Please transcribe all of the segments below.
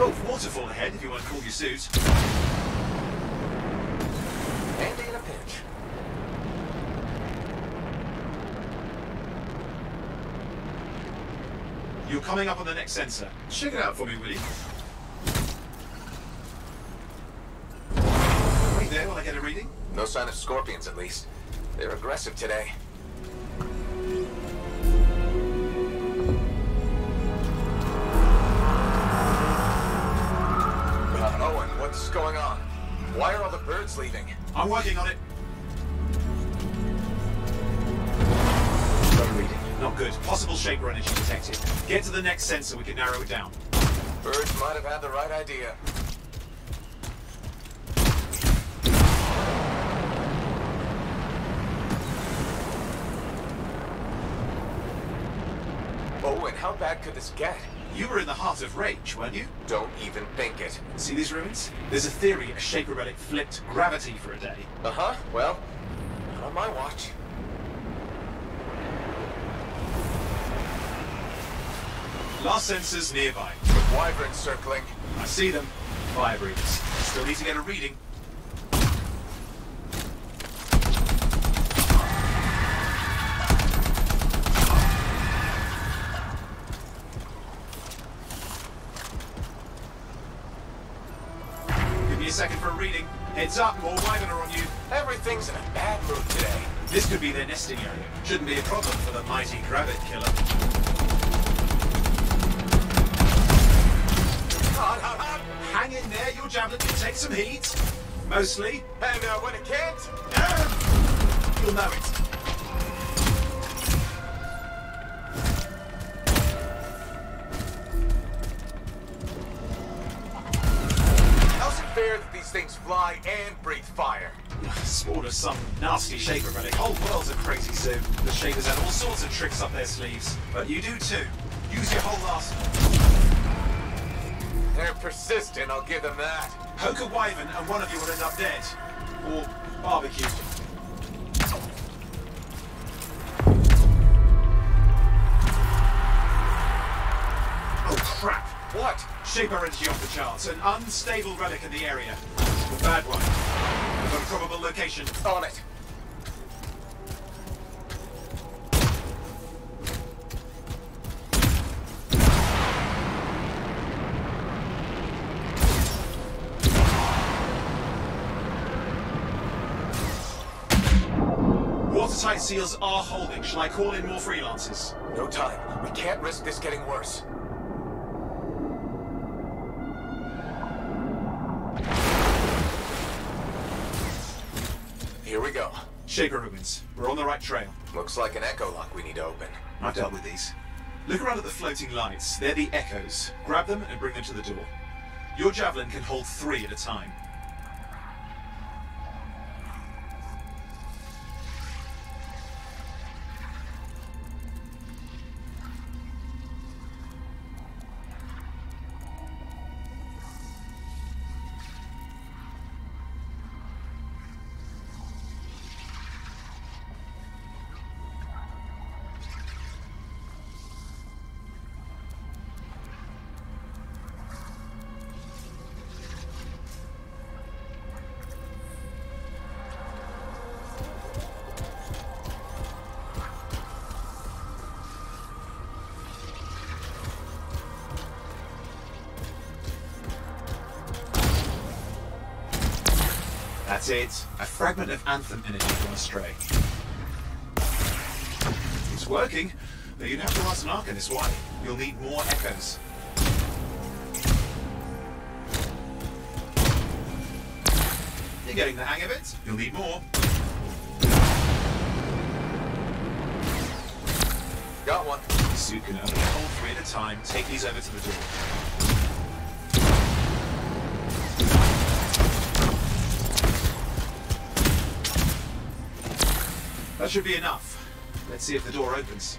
Oh, waterfall ahead if you want to cool your suit. Handy in a pinch. You're coming up on the next sensor. Check it out for me, will you? Wait there while I get a reading. No sign of scorpions, at least. They're aggressive today. Owen, what's going on? Why are all the birds leaving? I'm working on it. Got a reading. Not good. Possible shaper energy detected. Get to the next sensor, we can narrow it down. Birds might have had the right idea. Owen, how bad could this get? You were in the heart of rage, weren't you? Don't even think it. See these ruins? There's a theory a shaper relic flipped gravity for a day. Uh-huh. Well, not on my watch. Last sensor's nearby. With wyverns circling. I see them. Fire breathers. Still need to get a reading. Give me a second for a reading. Heads up, more wyvern are on you. Everything's in a bad mood today. This could be their nesting area. Shouldn't be a problem for the mighty Grabbit killer. Hang in there, your javelin can take some heat. Mostly. And when it can't? You'll know it. How's it fair that these things fly and breathe fire? Spawned of some nasty shaper relic. Whole world's a crazy zoo. The shapers have all sorts of tricks up their sleeves. But you do too. Use your whole arsenal. They're persistent, I'll give them that. Poke a wyvern and one of you will end up dead. Or barbecued. Oh crap! What? Shaper energy off the charts. An unstable relic in the area. A bad one. I've got a probable location. On it. Watertight seals are holding. Shall I call in more freelancers? No time. We can't risk this getting worse. Here we go. Shaper ruins. We're on the right trail. Looks like an echo lock we need to open. I've dealt with these. Look around at the floating lights. They're the echoes. Grab them and bring them to the door. Your javelin can hold 3 at a time. That's it. A fragment of Anthem energy gone astray. It's working, but you'd have to ask an Arcanist why. You'll need more echoes. You're getting the hang of it. You'll need more. Got one. The suit can only hold 3 at a time. Take these over to the door. That should be enough. Let's see if the door opens.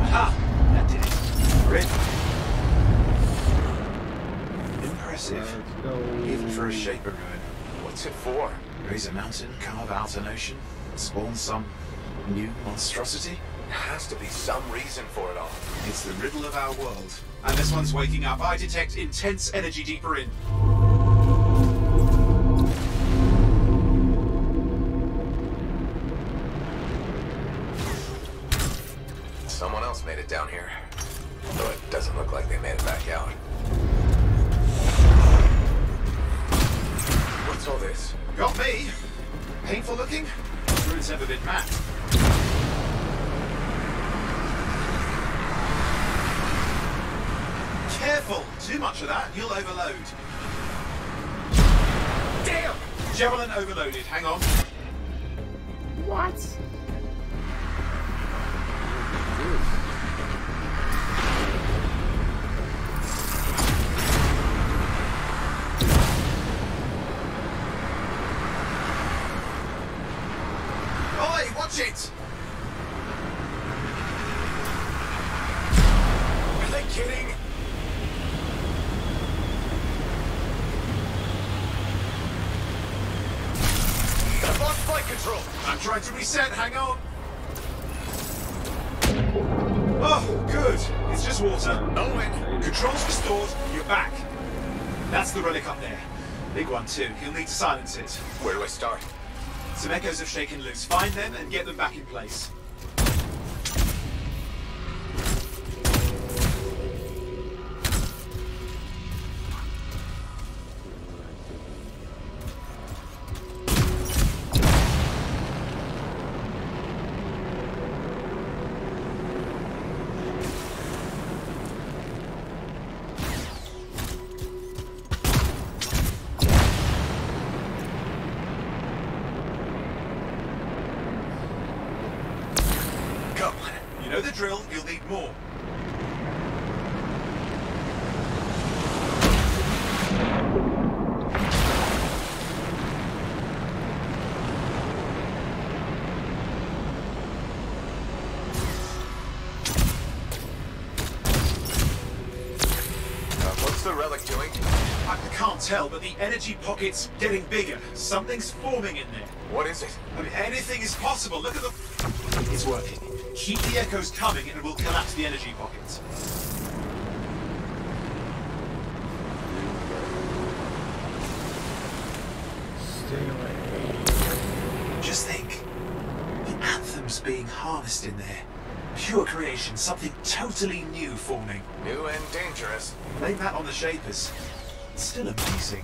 Aha! That did it. Great. Impressive. Even for a shaper ruin. What's it for? Raise a mountain, carve out an ocean, spawn some New monstrosity? There has to be some reason for it all. It's the riddle of our world. And this one's waking up. I detect intense energy deeper in. Someone else made it down here. Though it doesn't look like they made it back out. What's all this? Got me? Painful looking? Rune's never been mapped. Careful! Too much of that, you'll overload. Damn! Javelin overloaded, hang on. What? Oi, watch it! Are they kidding? I've lost flight control. I'm trying to reset, hang on. Oh, good. It's just water. Owen! Controls restored, you're back. That's the relic up there. Big one too, he'll need to silence it. Where do I start? Some echoes have shaken loose. Find them and get them back in place. Come. You know the drill, you'll need more. What's the relic doing? I can't tell, but the energy pocket's getting bigger. Something's forming in there. What is it? I mean, anything is possible. Look at the... It's working. Keep the echoes coming and we'll collapse the energy pockets. Stay away. Just think. The anthem's being harnessed in there. Pure creation, something totally new forming. New and dangerous. Blame that on the Shapers. It's still amazing.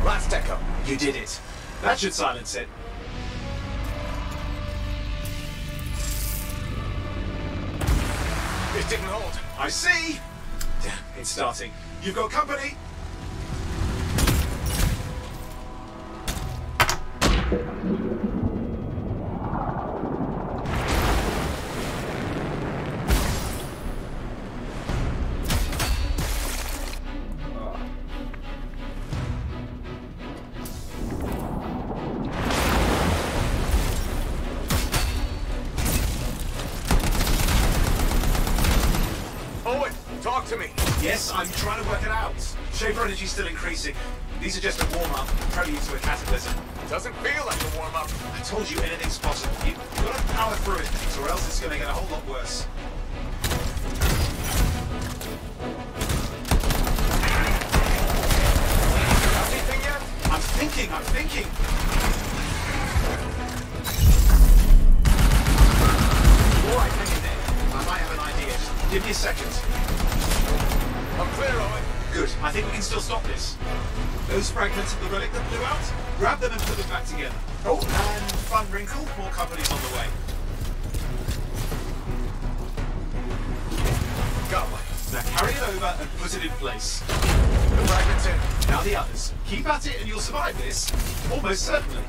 Last echo. You did it. That should silence it. It didn't hold. I see! Damn, it's starting. You've got company! Owen, talk to me. Yes, I'm trying to work it out. Shaper energy's still increasing. These are just a warm-up, prelude to a cataclysm. Doesn't feel like a warm-up. I told you anything's possible. You've got to power through it, or else it's going to get a whole lot worse. Anything yet? I'm thinking. All right, hang in there. I might have an idea. Just Give me a second. I'm clear, Owen. Good. I think we can still stop this. Those fragments of the relic that blew out, grab them and put them back together. Oh, and fun wrinkle, more companies on the way. Got one. Now carry it over and put it in place. The fragment's in. Now the others. Keep at it and you'll survive this. Almost certainly.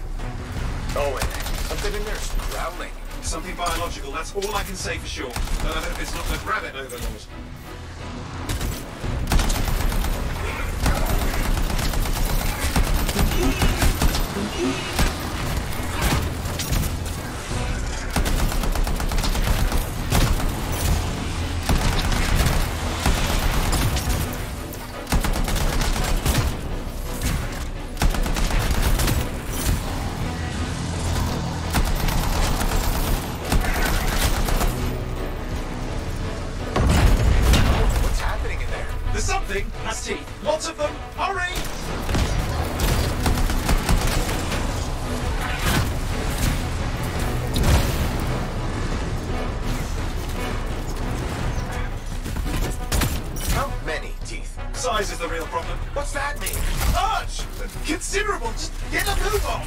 Owen, something in there's growling. Something biological, that's all I can say for sure. But I hope it's not the rabbit overlord. Has teeth. Lots of them. Hurry! How many teeth? Size is the real problem. What's that mean? Large! Considerable. Just get a move on.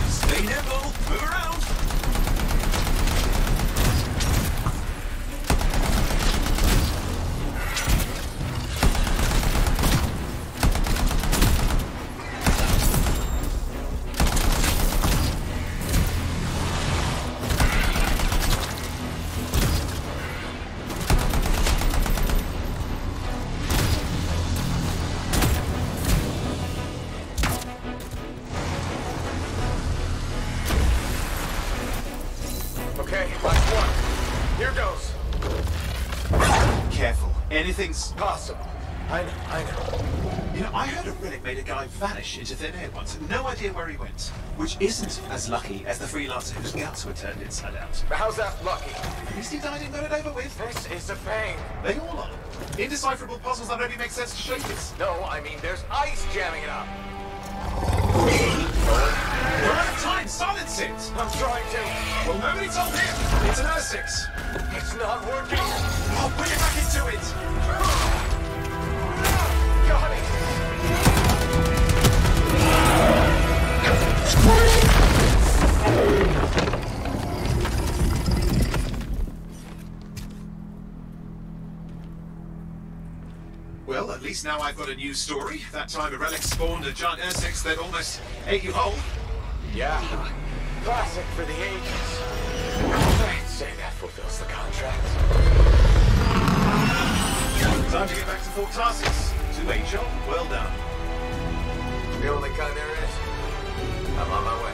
Stay nimble. Move around. Okay, last one. Here goes. Careful. Anything's Possible. I know. You know, I heard a relic made a guy vanish into thin air once. No idea where he went. Which isn't as lucky as the freelancer whose guts were turned inside out. But how's that lucky? At least he died and got it over with. This is a pain. They all are. Indecipherable puzzles that only make sense to shapers. No, I mean there's ice jamming it up. We're out of time. Silence it. I'm trying to. Well, nobody told him. It's an Ursix. It's not working. I'll put it back into it. Got it. Well, at least now I've got a new story. That time a relic spawned a giant Ursix that almost ate you whole. Yeah. Classic for the ages. I'd say that fulfills the contract. Time to get back to Fort Tarsis. To H.O. Well done. The only kind there is. I'm on my way.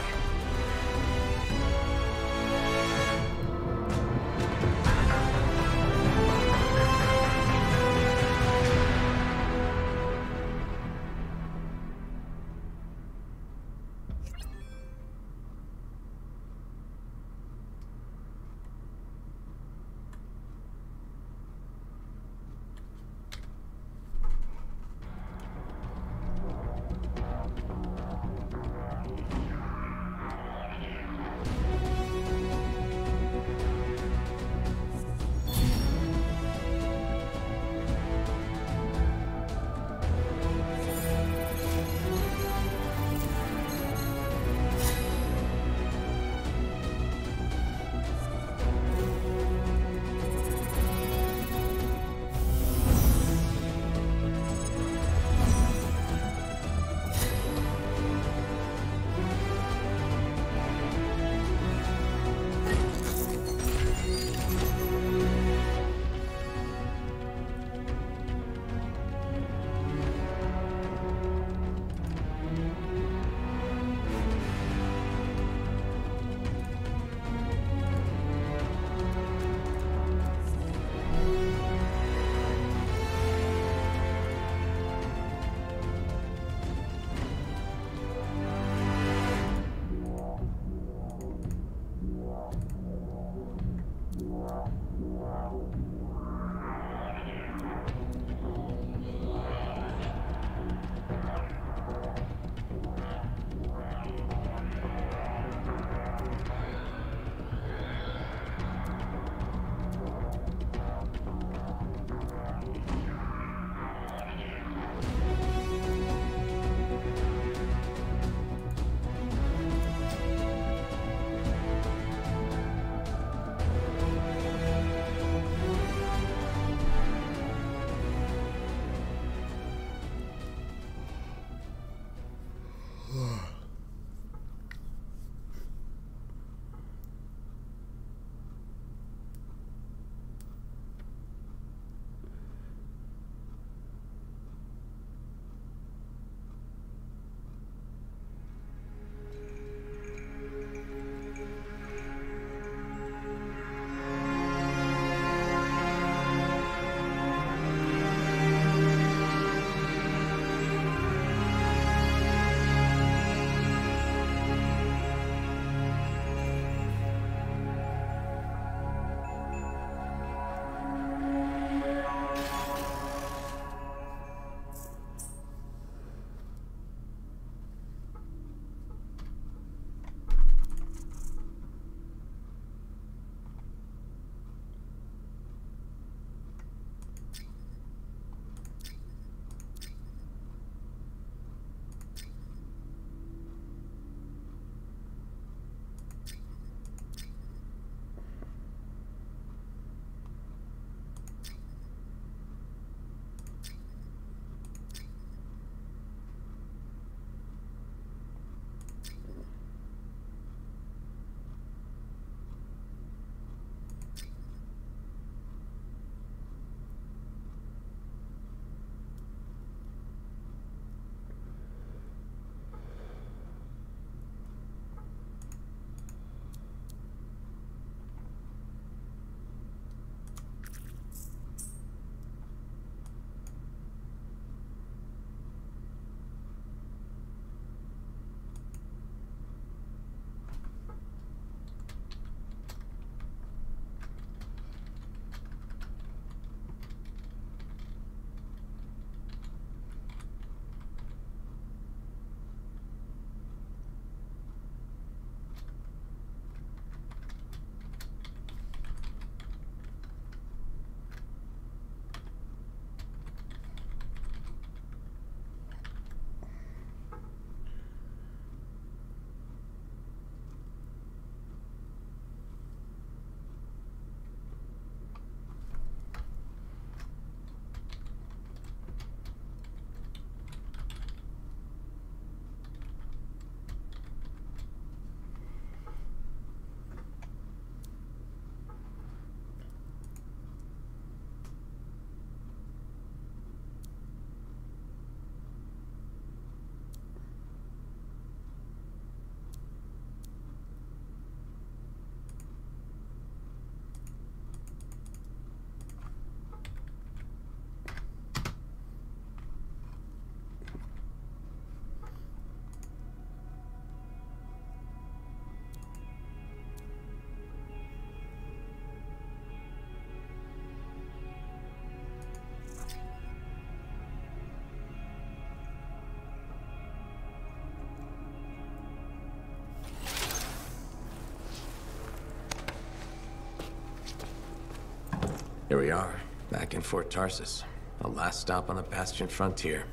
Here we are, back in Fort Tarsus. The last stop on the Bastion frontier.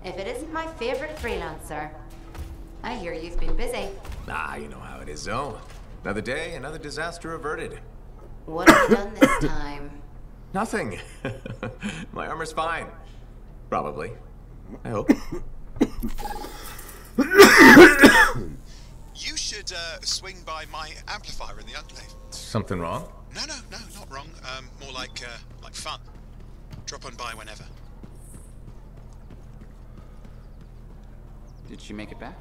If it isn't my favorite freelancer. I hear you've been busy. Ah, you know how it is, Zoe. Another day, another disaster averted. What have you done this time? Nothing. My armor's fine. Probably. I hope. You should swing by my amplifier in the enclave. Something wrong? No, not wrong. More like fun. Drop on by whenever. Did she make it back?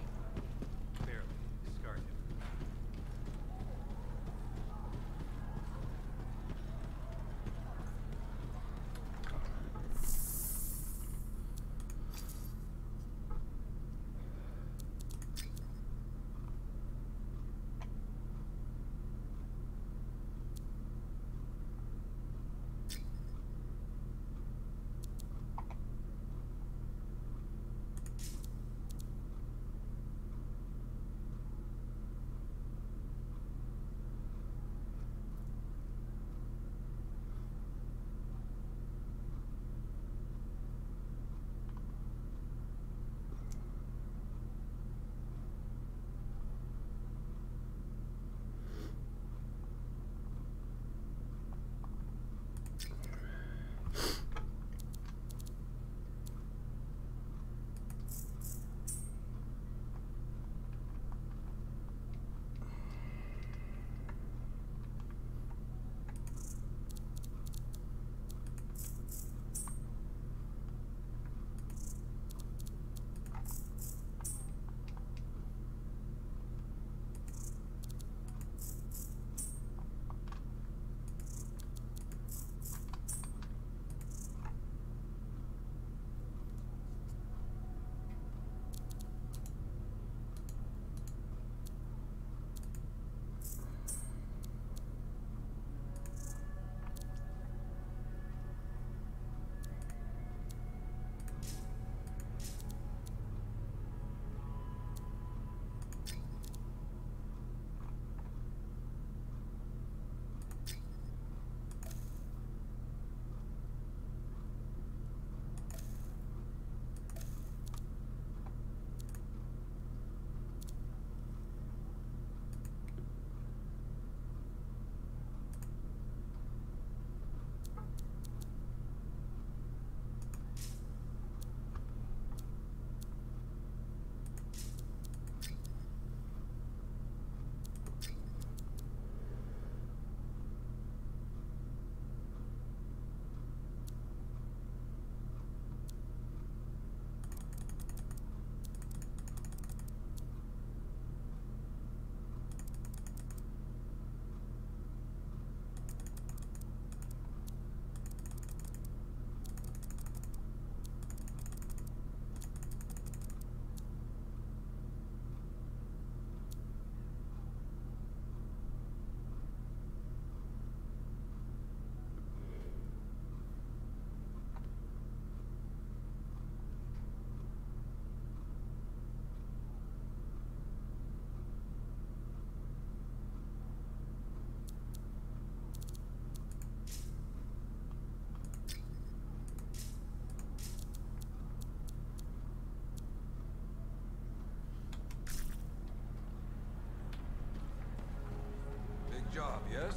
Job, yes?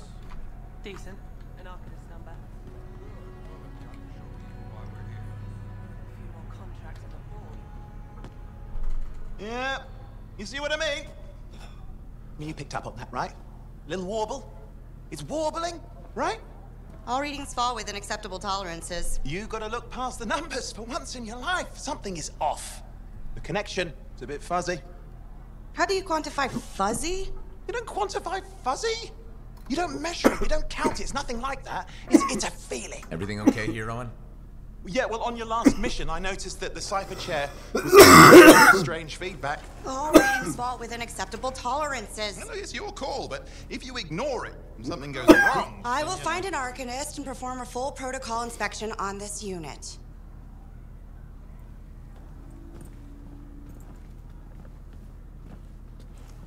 Decent. An Arcanist number. Why we're here. A few more contracts on the board. Yeah, you see what I mean? You picked up on that, right? Little warble? It's warbling, right? All readings fall within acceptable tolerances. You gotta look past the numbers for once in your life. Something is off. The connection is a bit fuzzy. How do you quantify fuzzy? You don't quantify fuzzy? You don't measure it, you don't count it, it's nothing like that. It's a feeling. Everything okay here, Owen? Yeah, well, on your last mission, I noticed that the cipher chair was giving strange feedback. All readings fall within acceptable tolerances. Well, it's your call, but if you ignore it and something goes wrong... I will find an Arcanist and perform a full protocol inspection on this unit.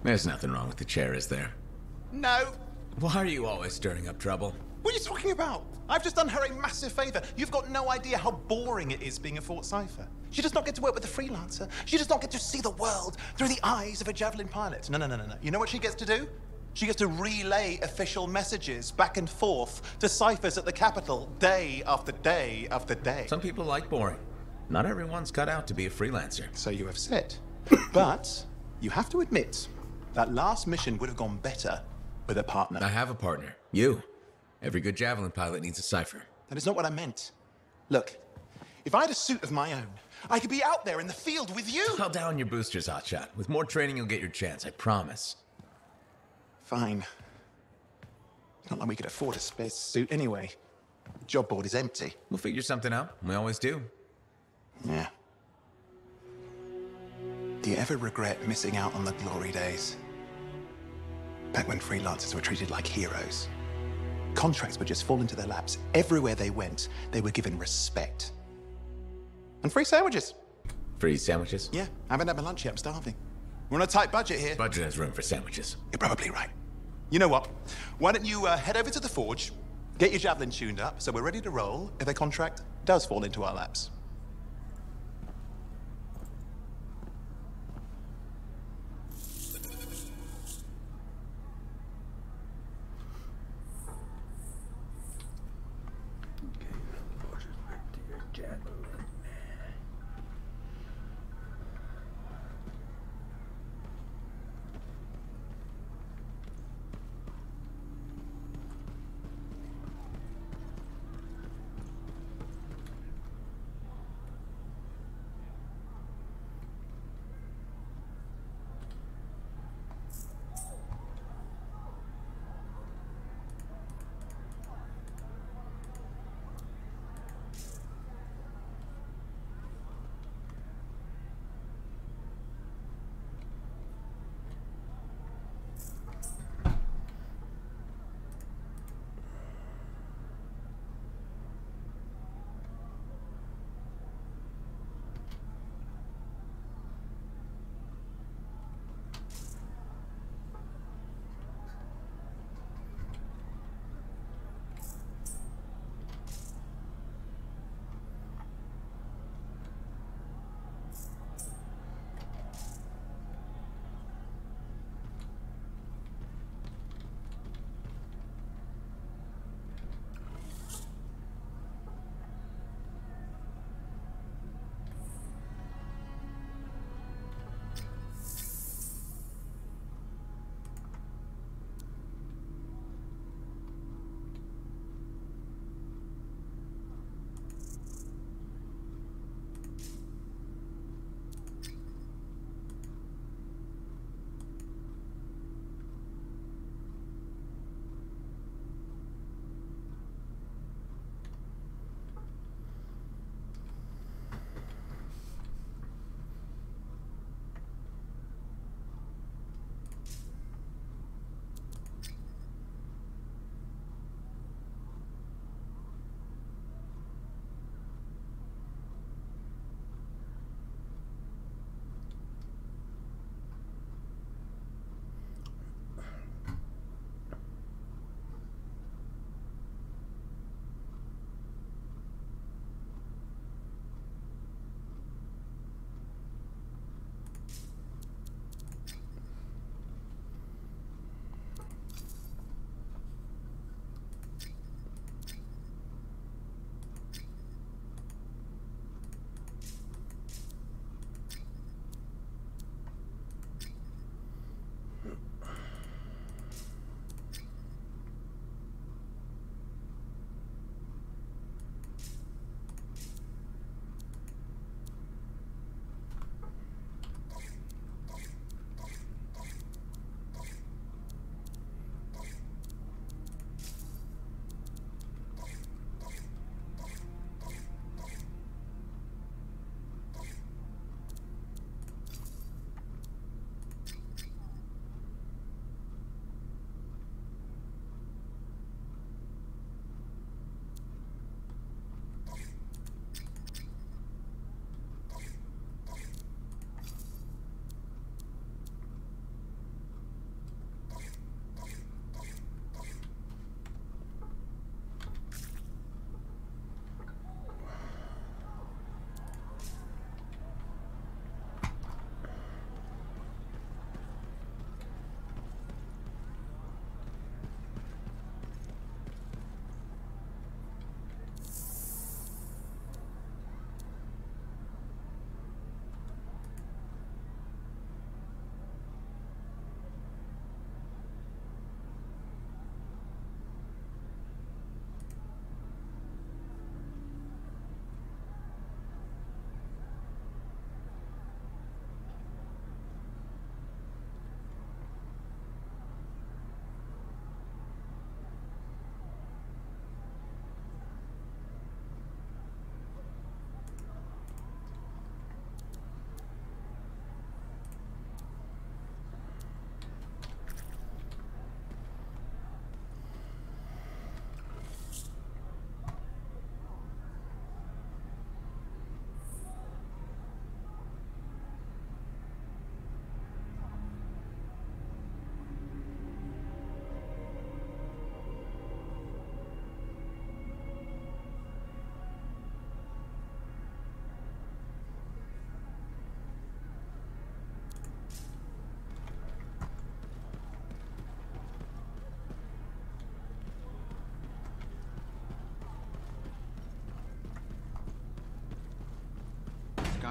There's nothing wrong with the chair, is there? No. Why are you always stirring up trouble? What are you talking about? I've just done her a massive favor. You've got no idea how boring it is being a Fort Cypher. She does not get to work with a freelancer. She does not get to see the world through the eyes of a Javelin pilot. No. You know what she gets to do? She gets to relay official messages back and forth to ciphers at the Capitol day after day after day. Some people like boring. Not everyone's cut out to be a freelancer. So you have said. But you have to admit, that last mission would have gone better with a partner. I have a partner. You. Every good Javelin pilot needs a cipher. That is not what I meant. Look, if I had a suit of my own, I could be out there in the field with you. Call down your boosters, hotshot. With more training, you'll get your chance, I promise. Fine. It's not like we could afford a spare suit anyway. The job board is empty. We'll figure something out. We always do. Yeah. Do you ever regret missing out on the glory days? Back when freelancers were treated like heroes. Contracts would just fall into their laps. Everywhere they went, they were given respect. And free sandwiches. Free sandwiches? Yeah, I haven't had my lunch yet. I'm starving. We're on a tight budget here. Budget has room for sandwiches. You're probably right. You know what? Why don't you head over to the forge, get your Javelin tuned up, so we're ready to roll if a contract does fall into our laps.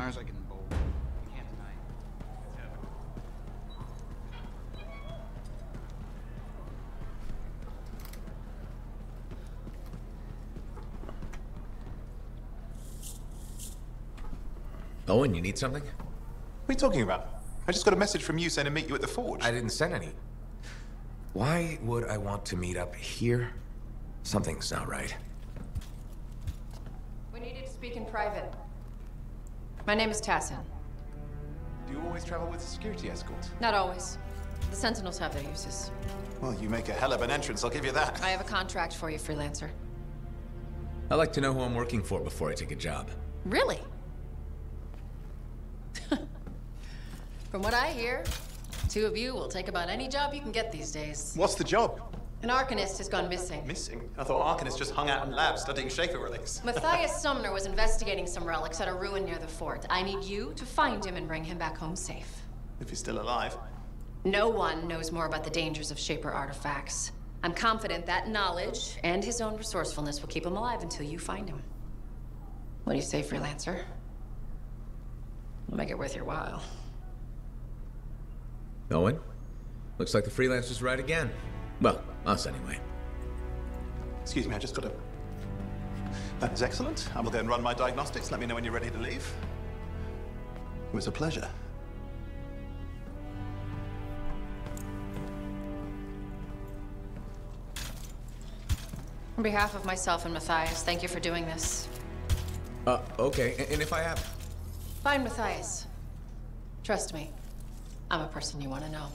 as I can bowl. You can't deny it. Owen, you need something? What are you talking about? I just got a message from you saying to meet you at the forge. I didn't send any. Why would I want to meet up here? Something's not right. We needed to speak in private. My name is Tassin. Do you always travel with a security escort? Not always. The Sentinels have their uses. Well, you make a hell of an entrance, I'll give you that. I have a contract for you, freelancer. I like to know who I'm working for before I take a job. Really? From what I hear, two of you will take about any job you can get these days. What's the job? An Arcanist has gone missing. Missing? I thought Arcanists just hung out in labs studying Shaper relics. Matthias Sumner was investigating some relics at a ruin near the fort. I need you to find him and bring him back home safe. If he's still alive. No one knows more about the dangers of Shaper artifacts. I'm confident that knowledge and his own resourcefulness will keep him alive until you find him. What do you say, freelancer? We'll make it worth your while. Owen? Looks like the freelancer's right again. Well, us anyway. Excuse me, I just got to... That is excellent. I will go and run my diagnostics. Let me know when you're ready to leave. It was a pleasure. On behalf of myself and Matthias, thank you for doing this. Okay. And if I have... Find Matthias. Trust me, I'm a person you want to know.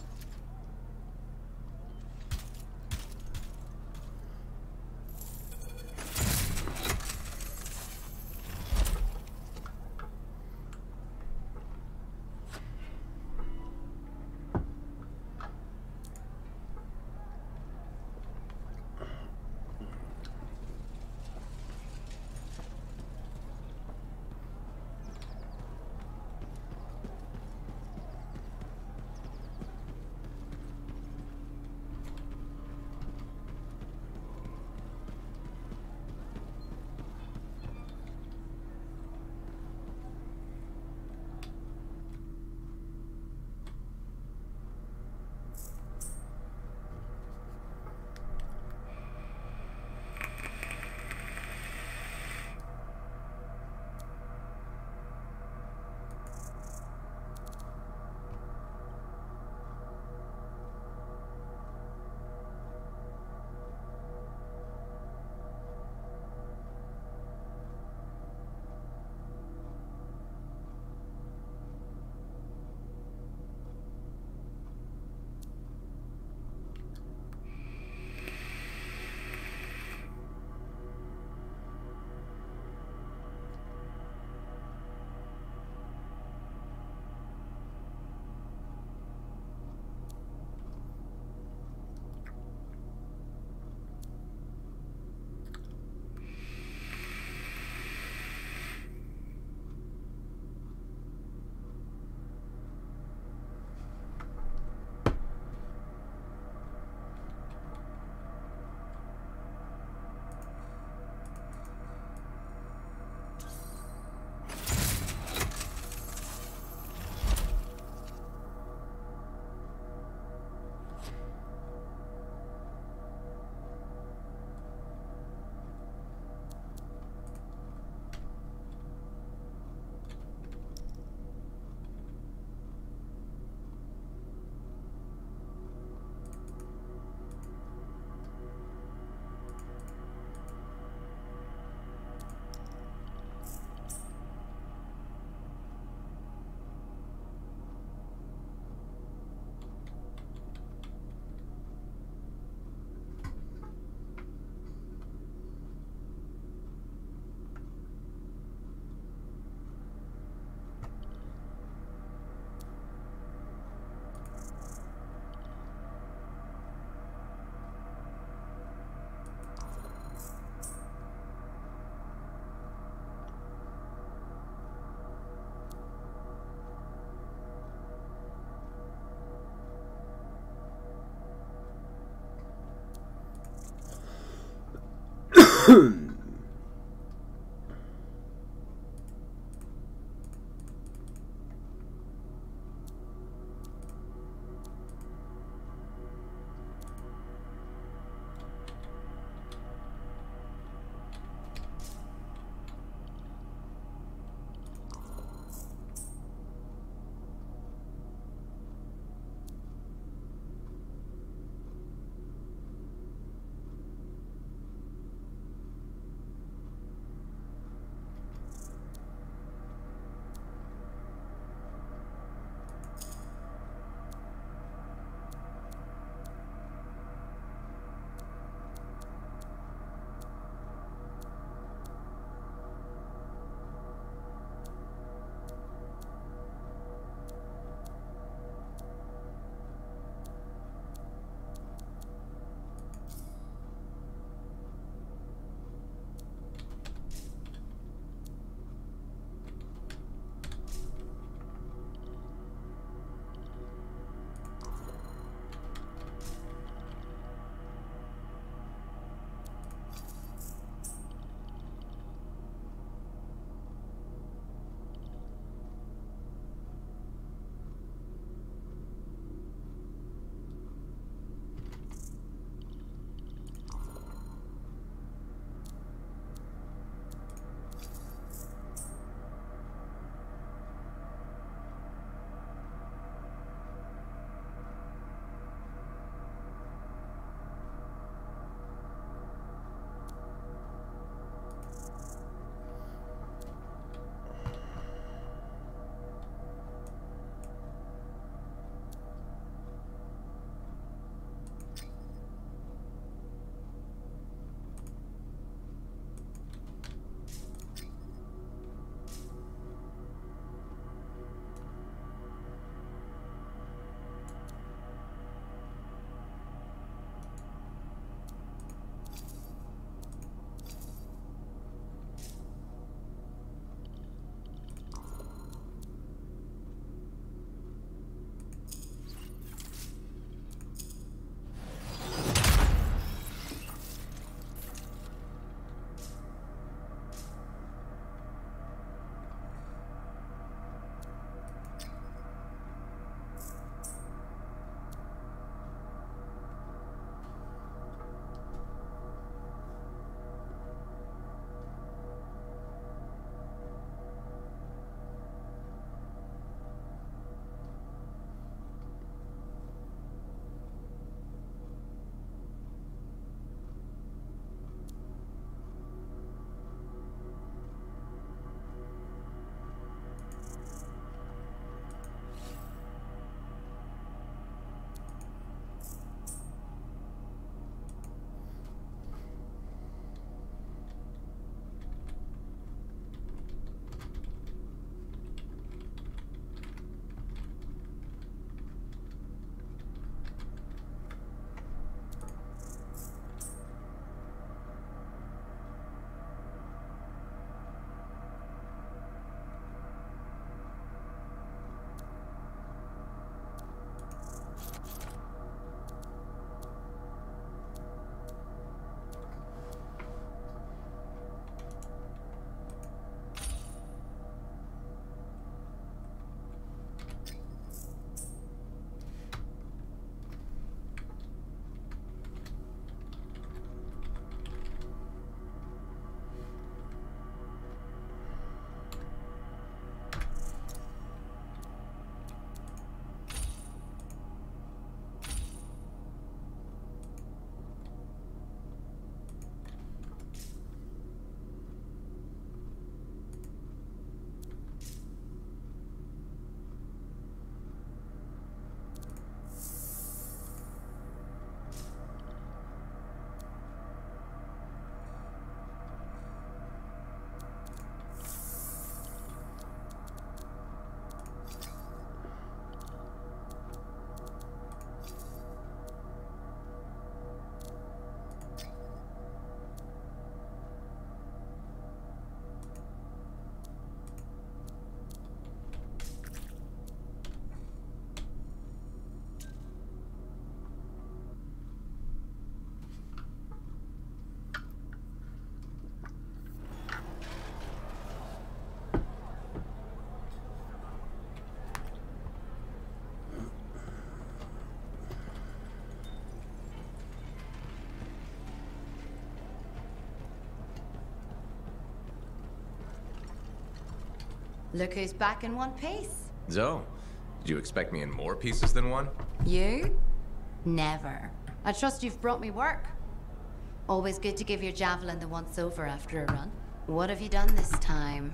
Look who's back in one piece. Zoe, did you expect me in more pieces than one? You? Never. I trust you've brought me work. Always good to give your javelin the once-over after a run. What have you done this time?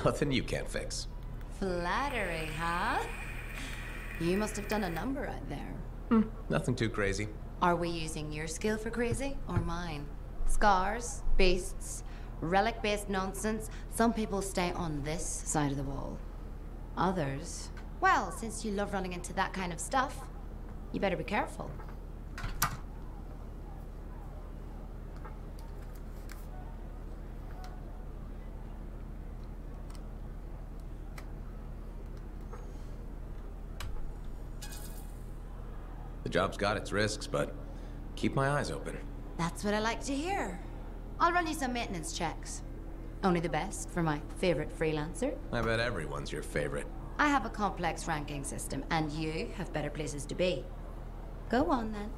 Nothing you can't fix. Flattery, huh? You must have done a number out there. Nothing too crazy. Are we using your skill for crazy or mine? Scars, beasts, relic-based nonsense. Some people stay on this side of the wall. Others, well, since you love running into that kind of stuff, you better be careful. The job's got its risks, but keep my eyes open. That's what I like to hear. I'll run you some maintenance checks. Only the best for my favorite freelancer. I bet everyone's your favorite. I have a complex ranking system, and you have better places to be. Go on, then.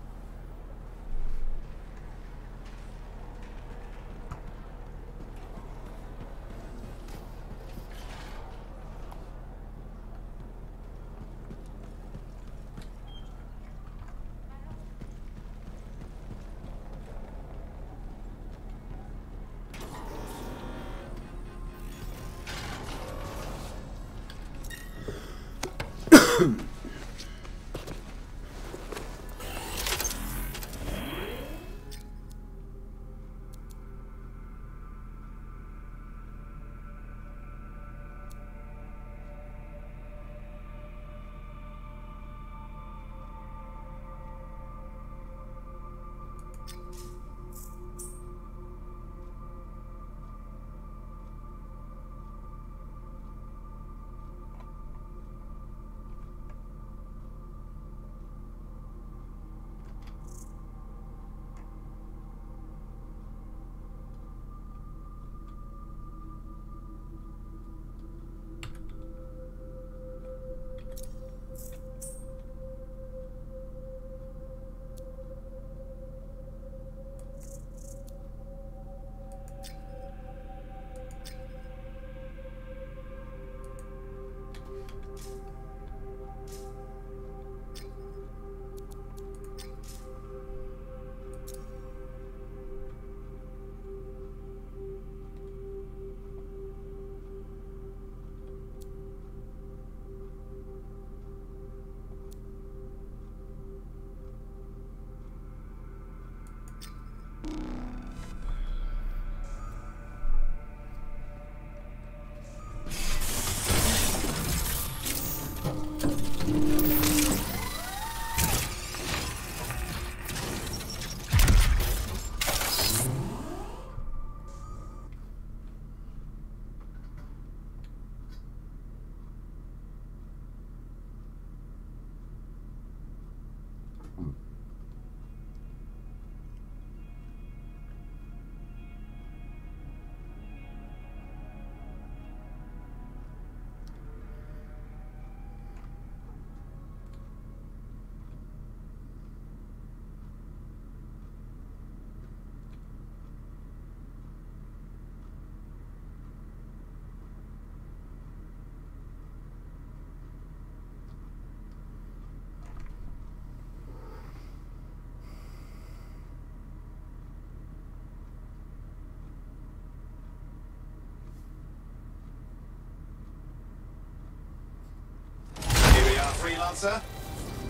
Freelancer,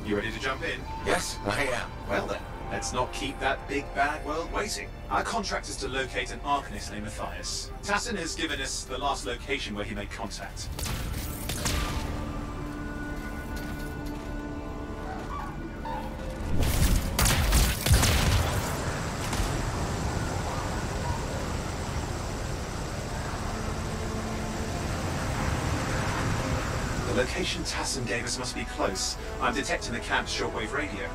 you ready to jump in? Yes, I am. Well then, let's not keep that big bad world waiting. Our contract is to locate an Arcanist named Matthias. Tassin has given us the last location where he made contact. The location Tassin gave us must be close. I'm detecting the camp's shortwave radio.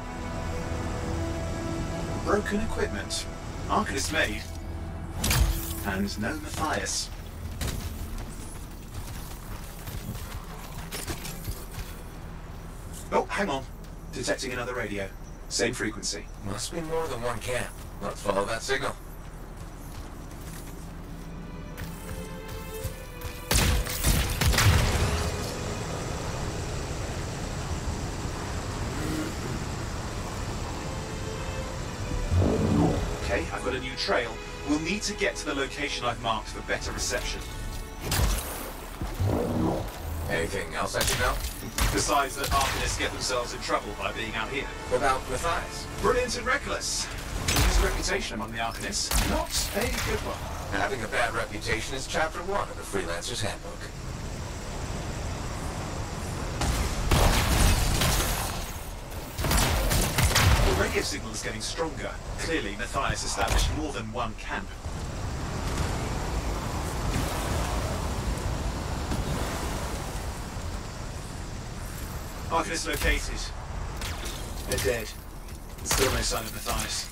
Broken equipment. Arcanist made. And no Matthias. Hang on. Detecting another radio. Same frequency. Must be more than one camp. Let's follow that signal. Okay, I've got a new trail. We'll need to get to the location I've marked for better reception. Anything else I should know? Besides that Arcanists get themselves in trouble by being out here. Without Matthias. Brilliant and reckless. His reputation among the Arcanists, not a good one. Having a bad reputation is chapter 1 of the Freelancer's Handbook. The radio signal is getting stronger. Clearly, Matthias established more than one camp. Arcanist located. They're dead. Still no sign of Matthias.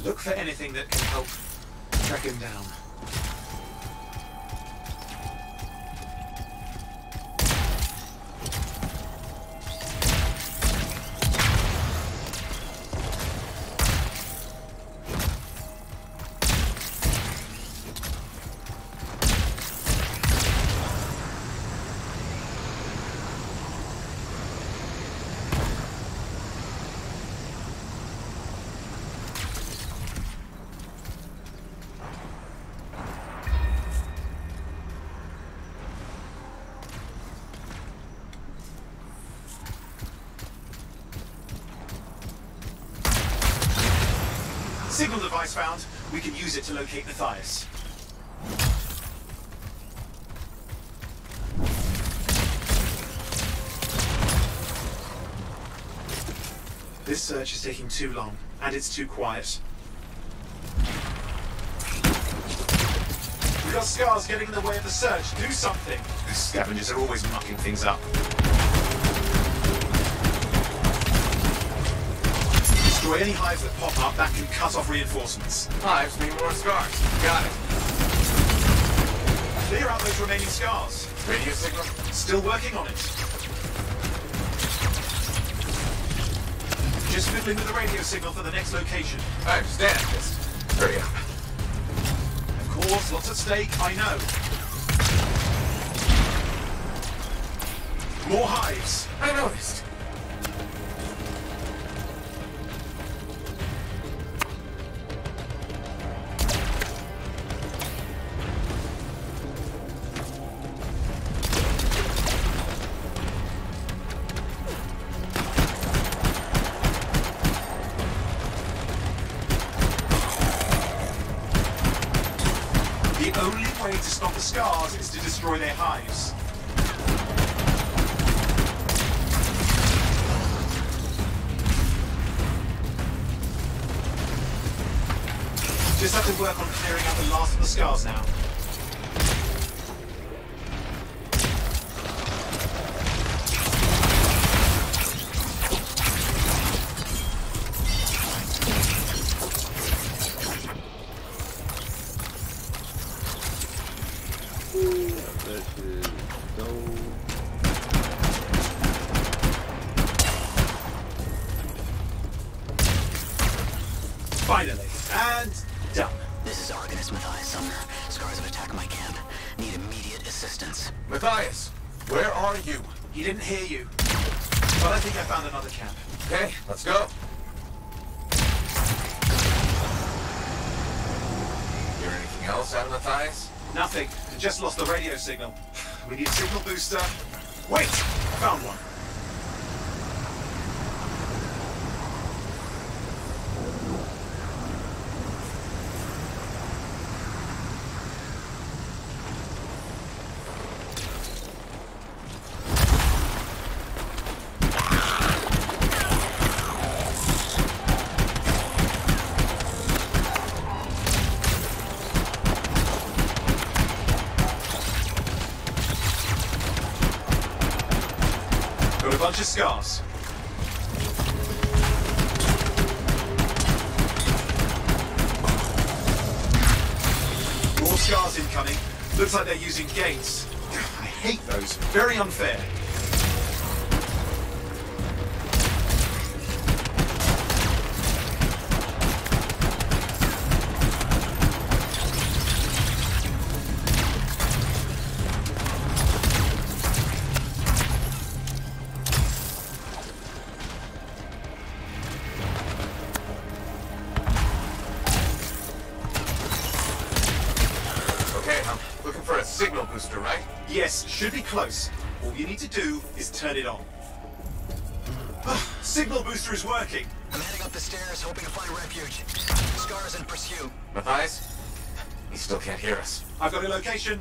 Look for anything that can help track him down. Signal device found. We can use it to locate Matthias. This search is taking too long, and it's too quiet. We've got scars getting in the way of the search. Do something. The scavengers are always mucking things up. Destroy any hives that pop up, that can cut off reinforcements. Hives mean more scars. Got it. Clear out those remaining scars. Radio signal? Still working on it. Just fiddling with the radio signal for the next location. I understand. Just hurry up. Of course, lots at stake, I know. More hives. I noticed. The only way to stop the scars is to destroy their hives. Just have to work on clearing out the last of the scars now. This is so... Finally. And done. This is Arcanist Matthias Sumner. Scars have attacked my camp. Need immediate assistance. Matthias, where are you? He didn't hear you. But I think I found another camp. Okay, let's go. Hear anything else out of Matthias? Nothing. I just lost the radio signal. We need a signal booster. Wait! Found one. Got a bunch of scars. More scars incoming. Looks like they're using gates. I hate those. Very unfair. I'm looking for a signal booster, right? Yes, should be close. All you need to do is turn it on. Signal booster is working. I'm heading up the stairs, hoping to find refuge. Scars in pursuit. Matthias? He still can't hear us. I've got a location.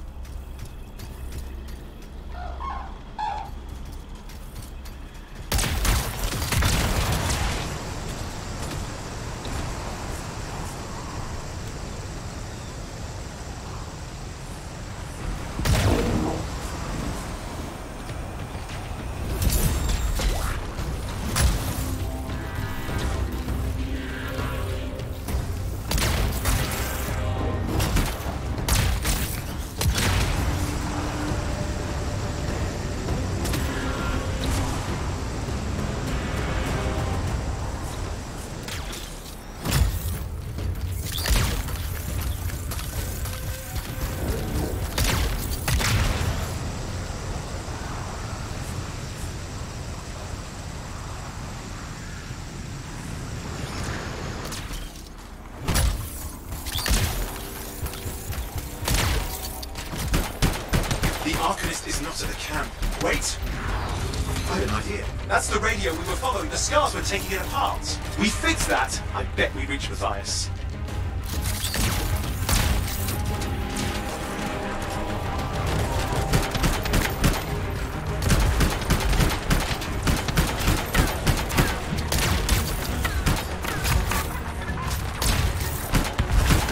The Arcanist is not at the camp. Wait! I have an idea. That's the radio we were following. The Scars were taking it apart. We fixed that. I bet we reach Matthias.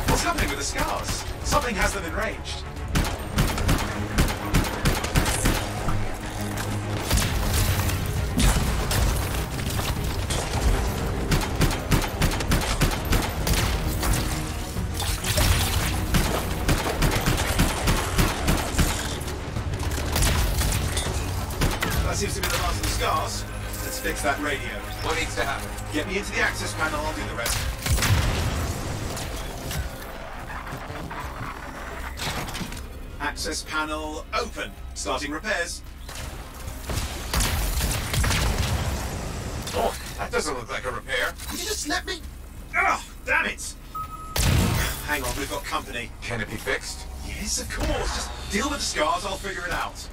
What's happening with the Scars? Something has them enraged. That seems to be the last of the Scars. Let's fix that radio. What needs to happen? Get me into the access panel, I'll do the rest. Access panel open. Starting repairs. Oh, that doesn't look like a repair. Could you just let me... Ugh, damn it! Hang on, we've got company. Can it be fixed? Yes, of course. Just deal with the Scars, I'll figure it out.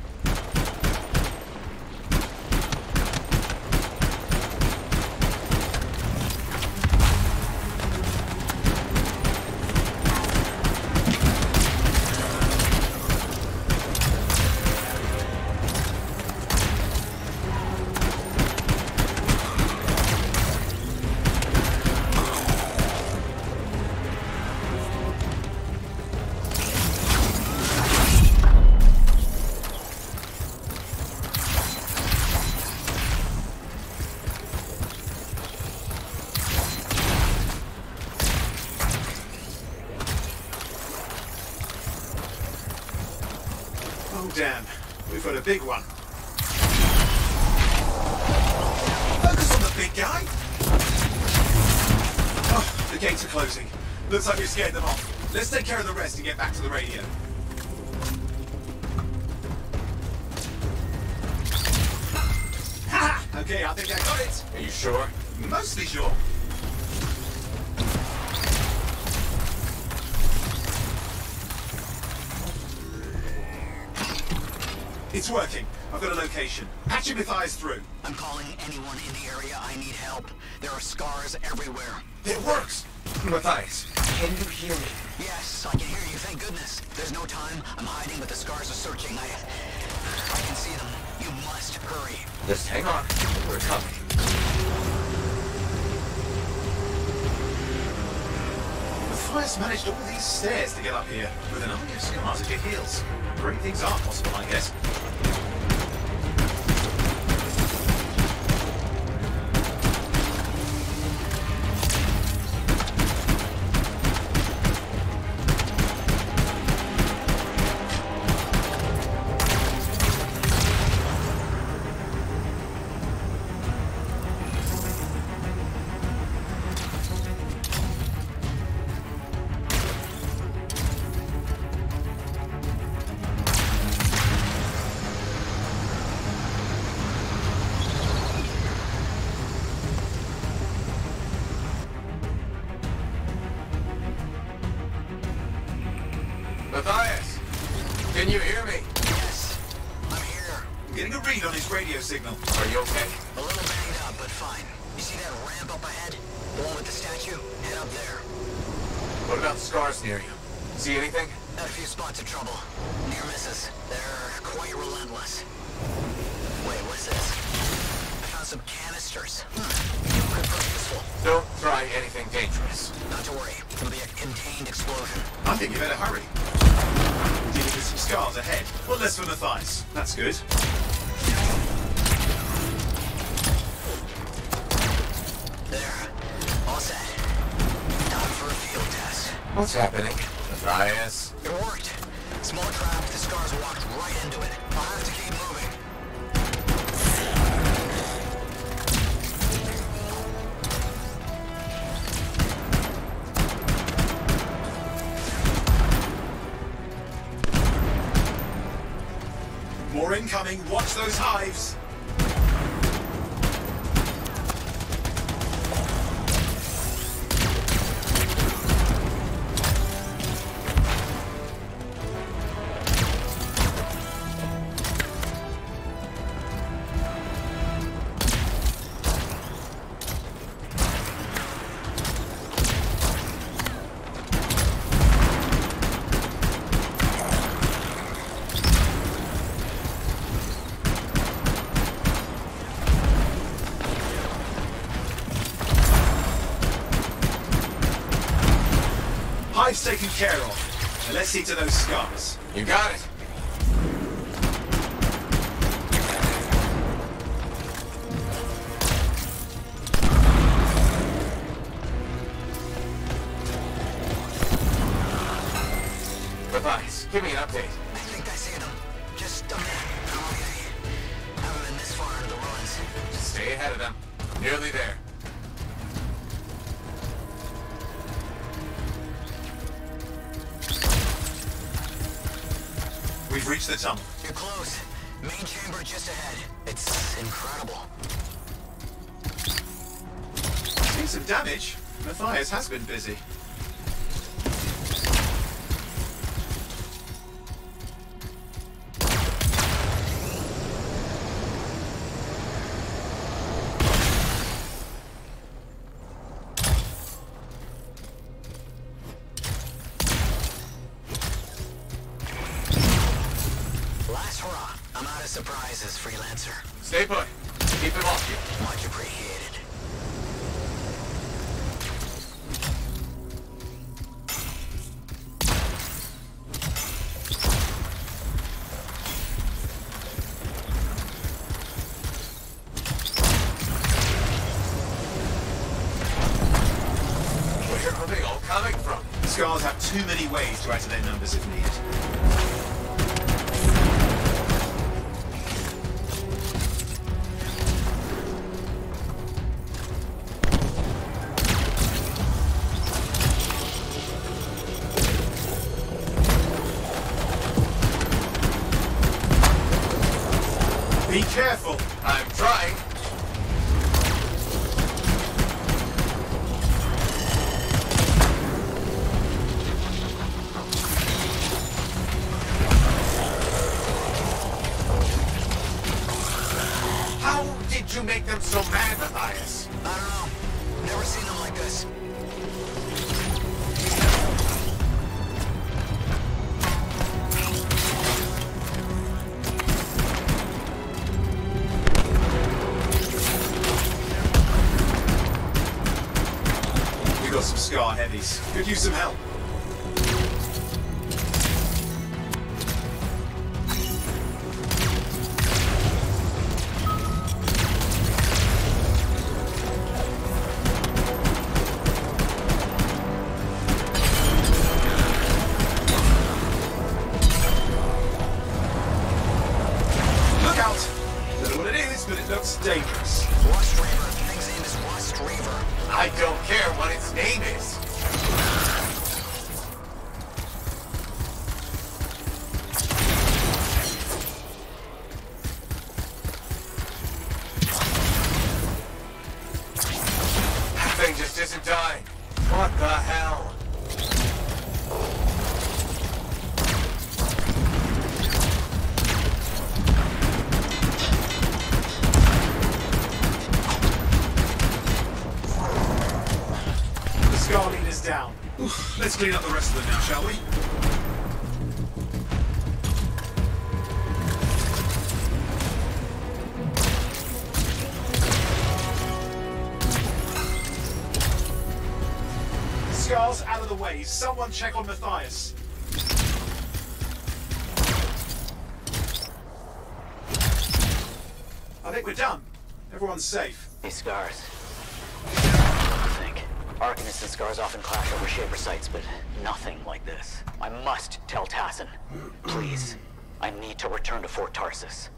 Oh, damn. We've got a big one. Focus on the big guy! Oh, the gates are closing. Looks like we've scared them off. Let's take care of the rest and get back to the radio. Ha! Okay, I think I got it. Are you sure? Mostly sure. It's working. I've got a location. Patching Matthias through. I'm calling anyone in the area. I need help. There are scars everywhere. It works! Matthias, can you hear me? Yes, I can hear you. Thank goodness. There's no time. I'm hiding, but the scars are searching. I can see them. You must hurry. Just hang on. We're coming. Matthias managed all these stairs to get up here, with an army of Scars at your heels. Great things are possible, I guess. Matthias! Can you hear me? Yes, I'm here. I'm getting a read on his radio signal. Are you okay? A little banged up, but fine. You see that ramp up ahead? The one with the statue? Head up there. What about scars near you? See anything? Had a few spots of trouble. Near misses. They're quite relentless. Wait, what's this? I found some canisters. Could prove useful. Don't try anything dangerous. Not to worry. It'll be a contained explosion. I think you better hurry. Dealing with some scars ahead. Well, less for Matthias. That's good. There. All set. Time for a field test. What's happening? Matthias? It worked. Small trap, the scars walked right into it. I'll have to keep moving. More incoming. Watch those hives. Hive's taken care of. Now let's see to those scars. You got it. Matthias, give me an update. I think I see them. Just a minute. I haven't been this far into the ruins. Just stay ahead of them. Nearly there. We've reached the tunnel. You're close. Main chamber just ahead. It's incredible. Seen some damage. Matthias has been busy. Last hurrah. I'm out of surprises, freelancer. Stay put. Keep them off you. Much appreciated. Where are they all coming from? The scars have too many ways to add to their numbers if needed. Be careful. I'm trying. How did you make them so mad, Matthias? I don't know. Never seen them like this. We got some scar heavies. Could use some help. Look out! Don't know what it is, but it looks dangerous. Rust Reaver. Thing's name is Rust Reaver. I don't care what its name is. That thing just isn't dying. What the hell? Let's clean up the rest of them now, shall we? Scars out of the way. Someone check on Matthias. I think we're done. Everyone's safe. Hey, Scars. I think. Arcanists and Scars often clash over Shaper sites, but nothing like this. I must tell Tassin. Please. I need to return to Fort Tarsus.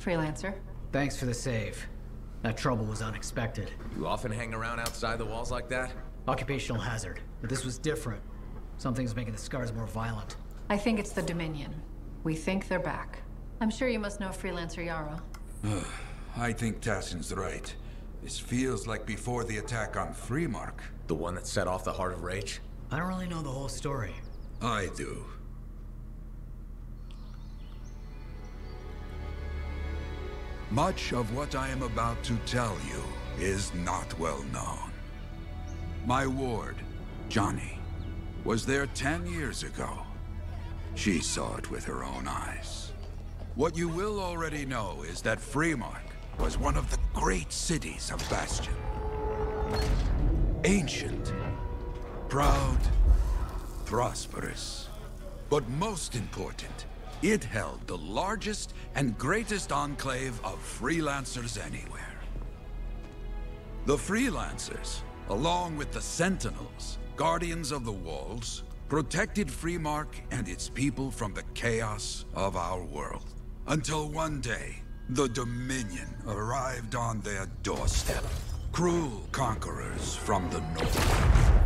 Freelancer. Thanks for the save. That trouble was unexpected. You often hang around outside the walls like that? Occupational hazard. But this was different. Something's making the Scars more violent. I think it's the Dominion. We think they're back. I'm sure you must know Freelancer Yarrow. I think Tassin's right. This feels like before the attack on Freemark. The one that set off the Heart of Rage? I don't really know the whole story. I do. much of what I am about to tell you is not well known. My ward, Johnny, was there 10 years ago. She saw it with her own eyes. What you will already know is that Freemark was one of the great cities of Bastion. Ancient, proud, prosperous. But most important, it held the largest and greatest enclave of freelancers anywhere. The freelancers, along with the Sentinels, guardians of the walls, protected Freemark and its people from the chaos of our world. Until one day, the Dominion arrived on their doorstep. Cruel conquerors from the north.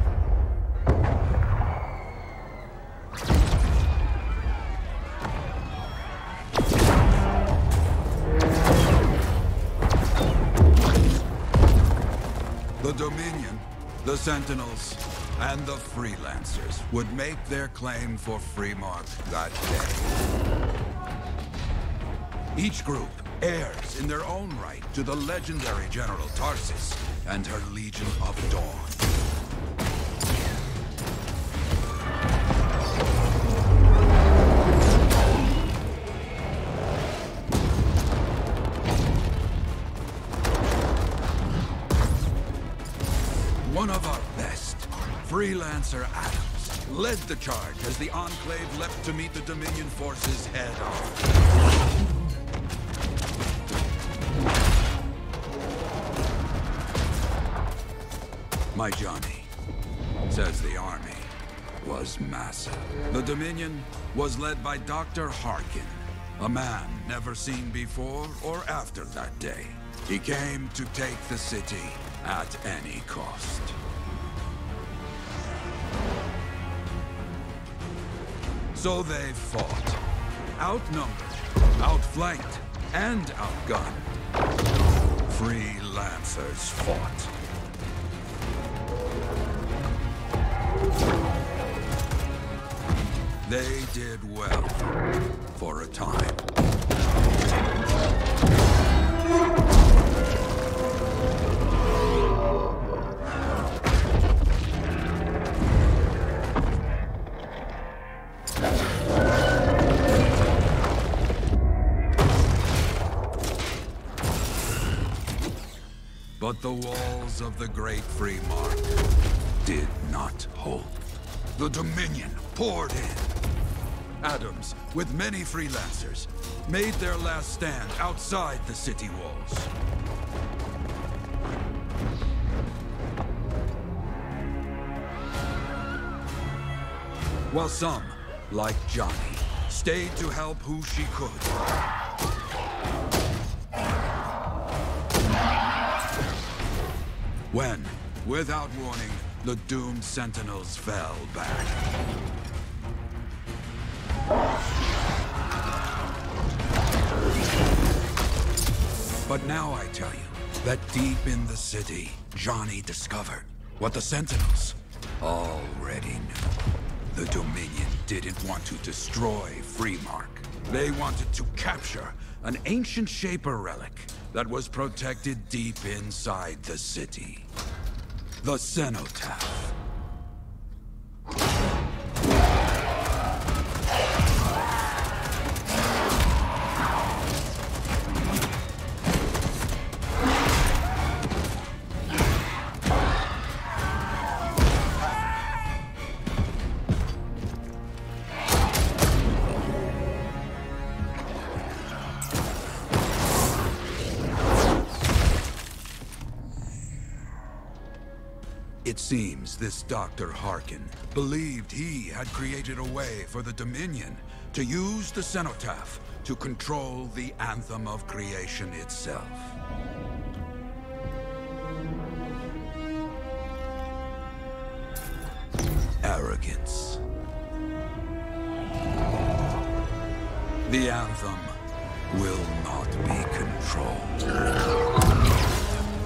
The Dominion, the Sentinels, and the Freelancers would make their claim for Freemark that day. Each group heirs in their own right to the legendary General Tarsis and her Legion of Dawn. One of our best, Freelancer Adams, led the charge as the Enclave leapt to meet the Dominion forces head-on. My Johnny, says the army, was massive. The Dominion was led by Dr. Harkin, a man never seen before or after that day. He came to take the city at any cost. So they fought, outnumbered, outflanked, and outgunned. Freelancers fought. They did well, for a time. But the walls of the Great Freemark did not hold. The Dominion poured in. Adams, with many freelancers, made their last stand outside the city walls. While some, like Johnny, stayed to help who she could. When, without warning, the doomed Sentinels fell back. But now I tell you that deep in the city, Johnny discovered what the Sentinels already knew. The Dominion didn't want to destroy Freemark. They wanted to capture an ancient Shaper relic that was protected deep inside the city. The Cenotaph. It seems this Dr. Harkin believed he had created a way for the Dominion to use the Cenotaph to control the Anthem of Creation itself. Arrogance. The Anthem will not be controlled.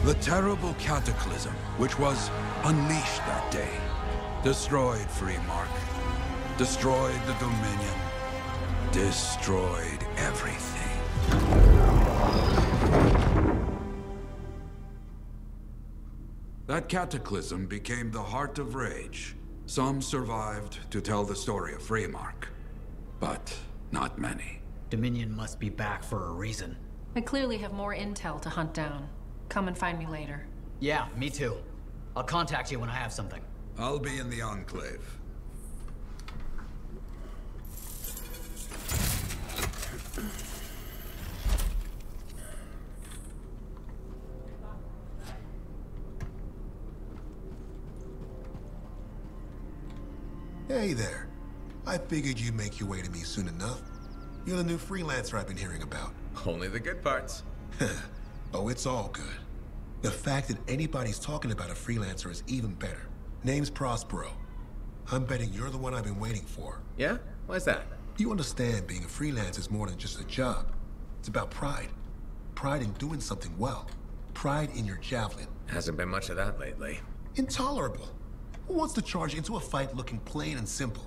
The terrible cataclysm, which was unleashed that day, destroyed Freemark, destroyed the Dominion, destroyed everything. That cataclysm became the heart of rage. Some survived to tell the story of Freemark, but not many. Dominion must be back for a reason. I clearly have more intel to hunt down. Come and find me later. Yeah, me too. I'll contact you when I have something. I'll be in the Enclave. Hey there. I figured you'd make your way to me soon enough. You're the new freelancer I've been hearing about. Only the good parts. Oh, it's all good. The fact that anybody's talking about a freelancer is even better. Name's Prospero. I'm betting you're the one I've been waiting for. Yeah? Why's that? You understand being a freelancer is more than just a job. It's about pride. Pride in doing something well. Pride in your javelin. Hasn't been much of that lately. Intolerable. Who wants to charge into a fight looking plain and simple?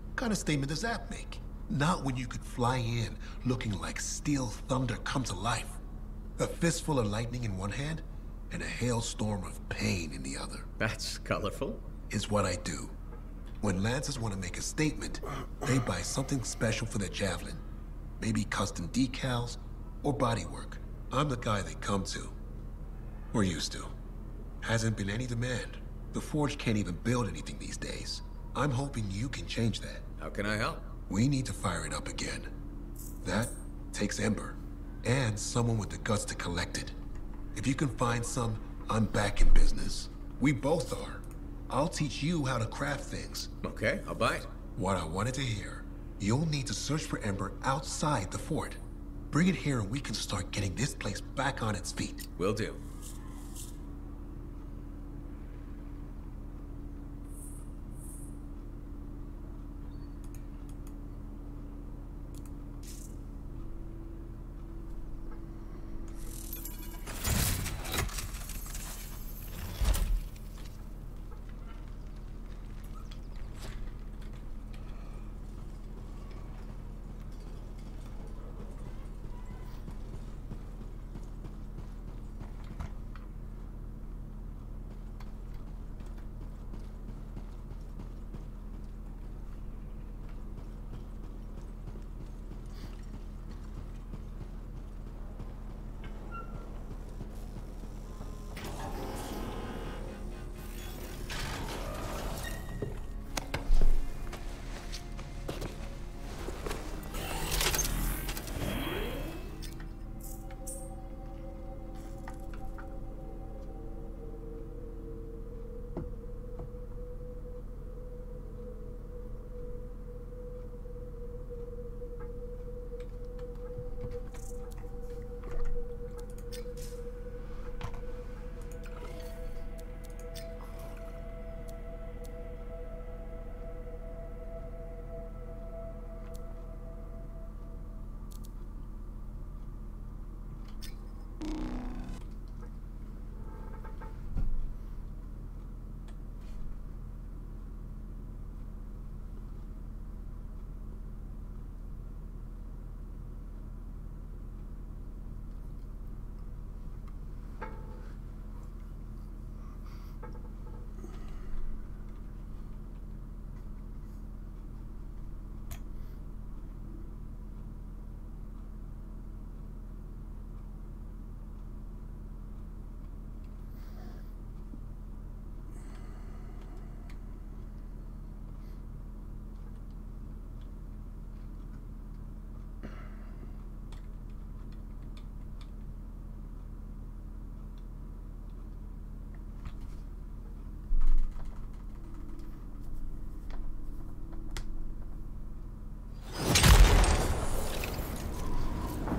What kind of statement does that make? Not when you could fly in looking like steel thunder come to life. A fistful of lightning in one hand, and a hailstorm of pain in the other. That's colorful. Is what I do. When Lancers want to make a statement, they buy something special for their javelin. Maybe custom decals or bodywork. I'm the guy they come to. Or used to. Hasn't been any demand. The Forge can't even build anything these days. I'm hoping you can change that. How can I help? We need to fire it up again. That takes Ember. And someone with the guts to collect it. If you can find some, I'm back in business. We both are. I'll teach you how to craft things. Okay, I'll bite. What I wanted to hear. You'll need to search for Ember outside the fort. Bring it here and we can start getting this place back on its feet. Will do.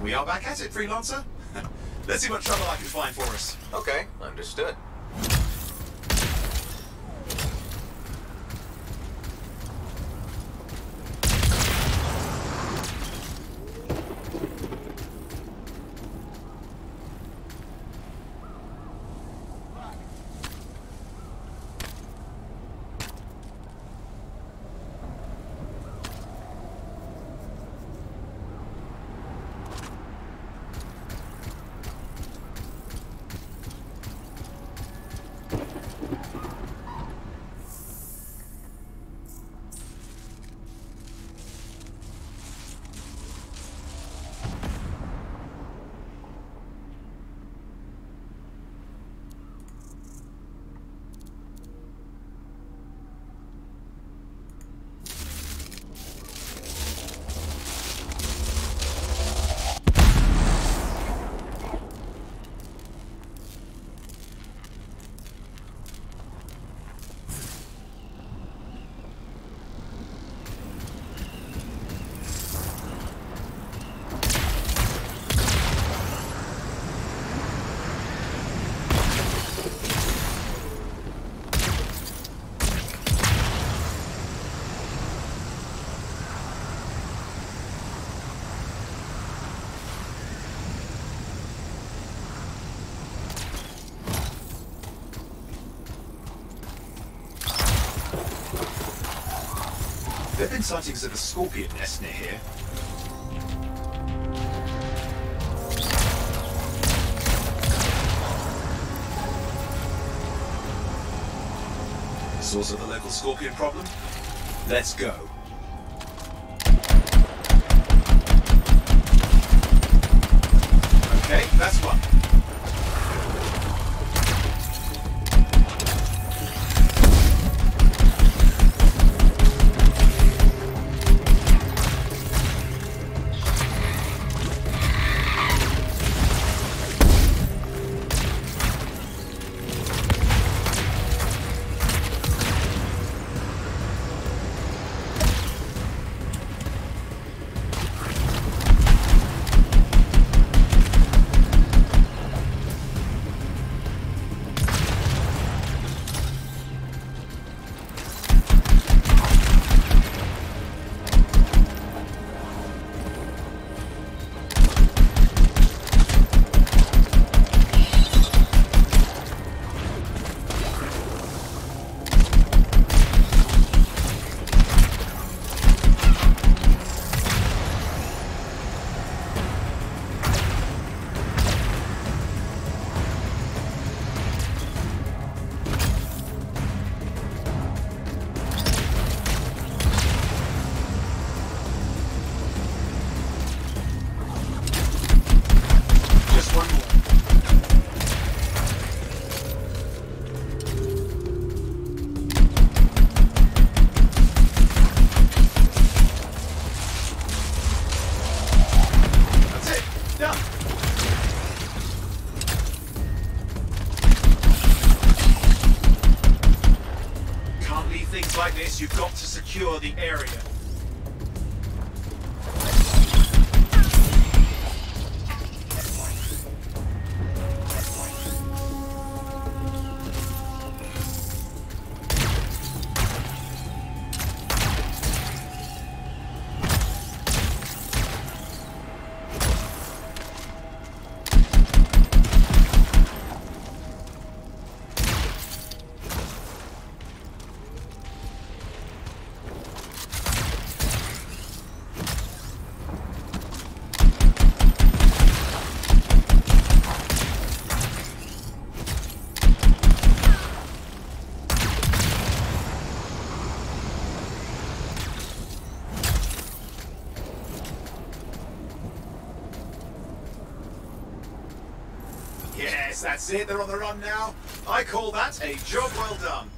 We are back at it, freelancer. Let's see what trouble I can find for us. Okay, understood. There have been sightings of a scorpion nest near here. Source of the local scorpion problem? Let's go. Okay, that's one. Like this, you've got to secure the area. Yes, that's it. They're on the run now. I call that a job well done.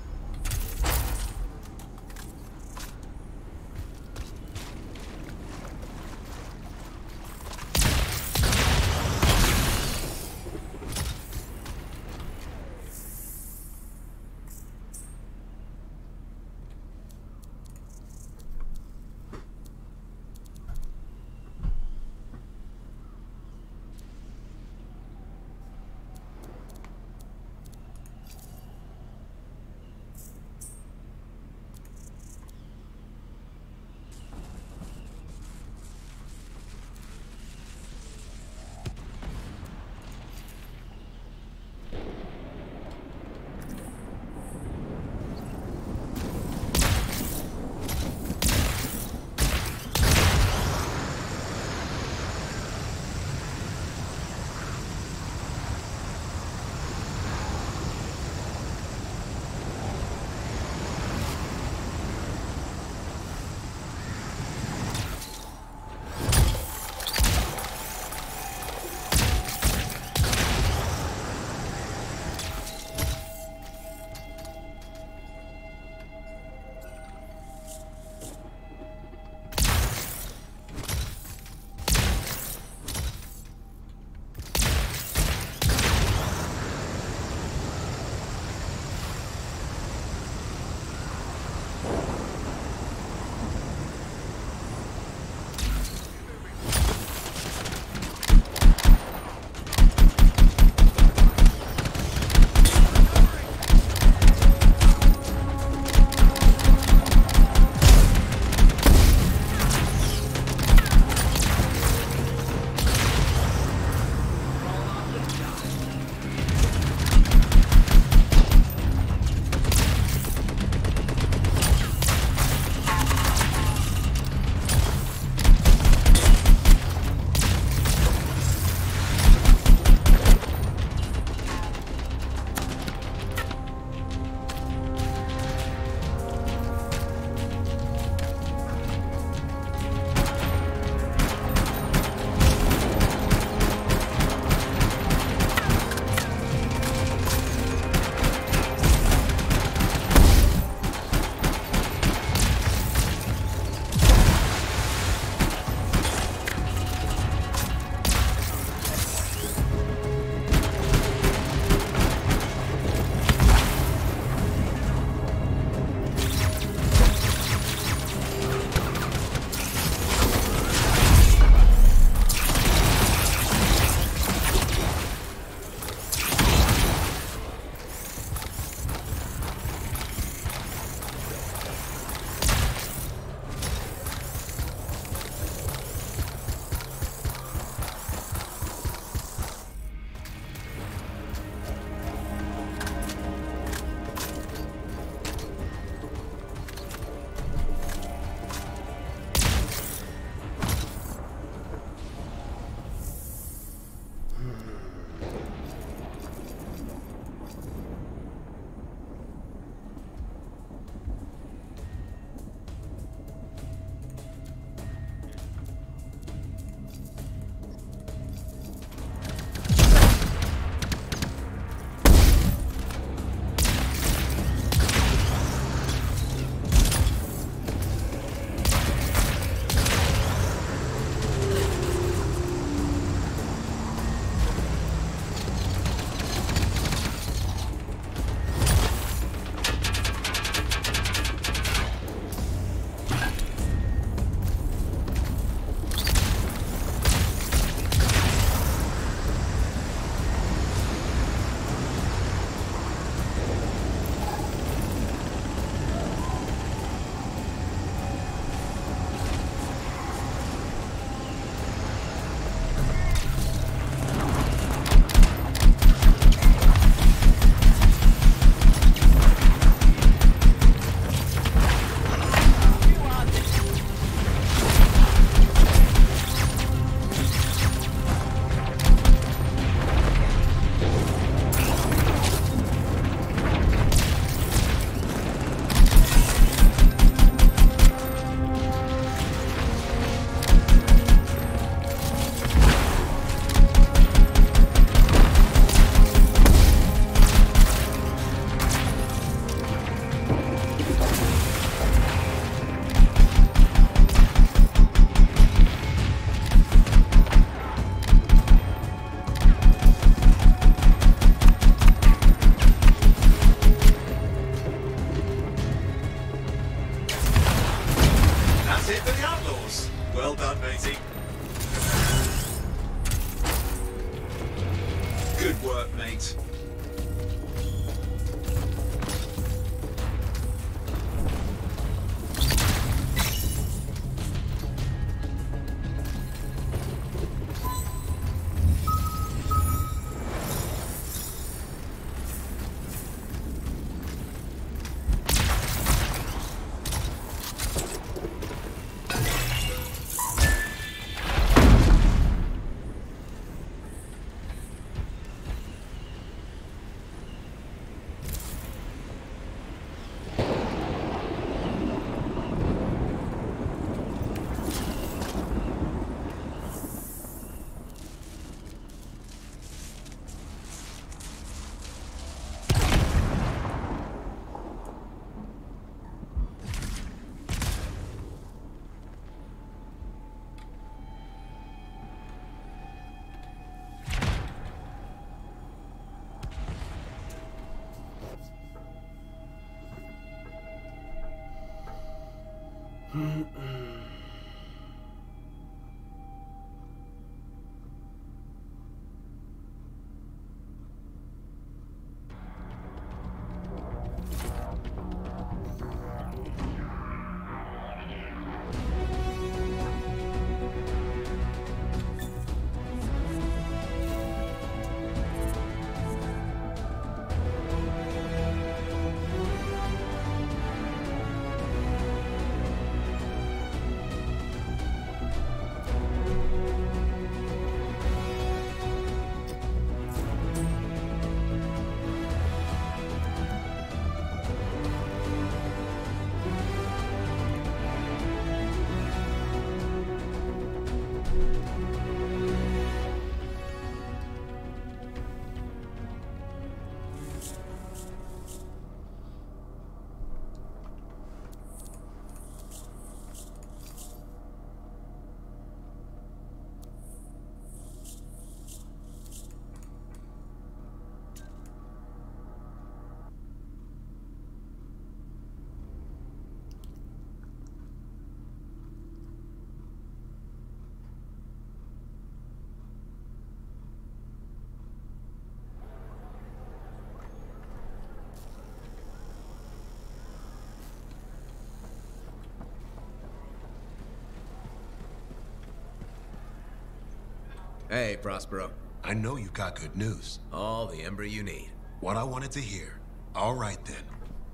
Hey, Prospero. I know you've got good news. All the ember you need. What I wanted to hear. All right, then.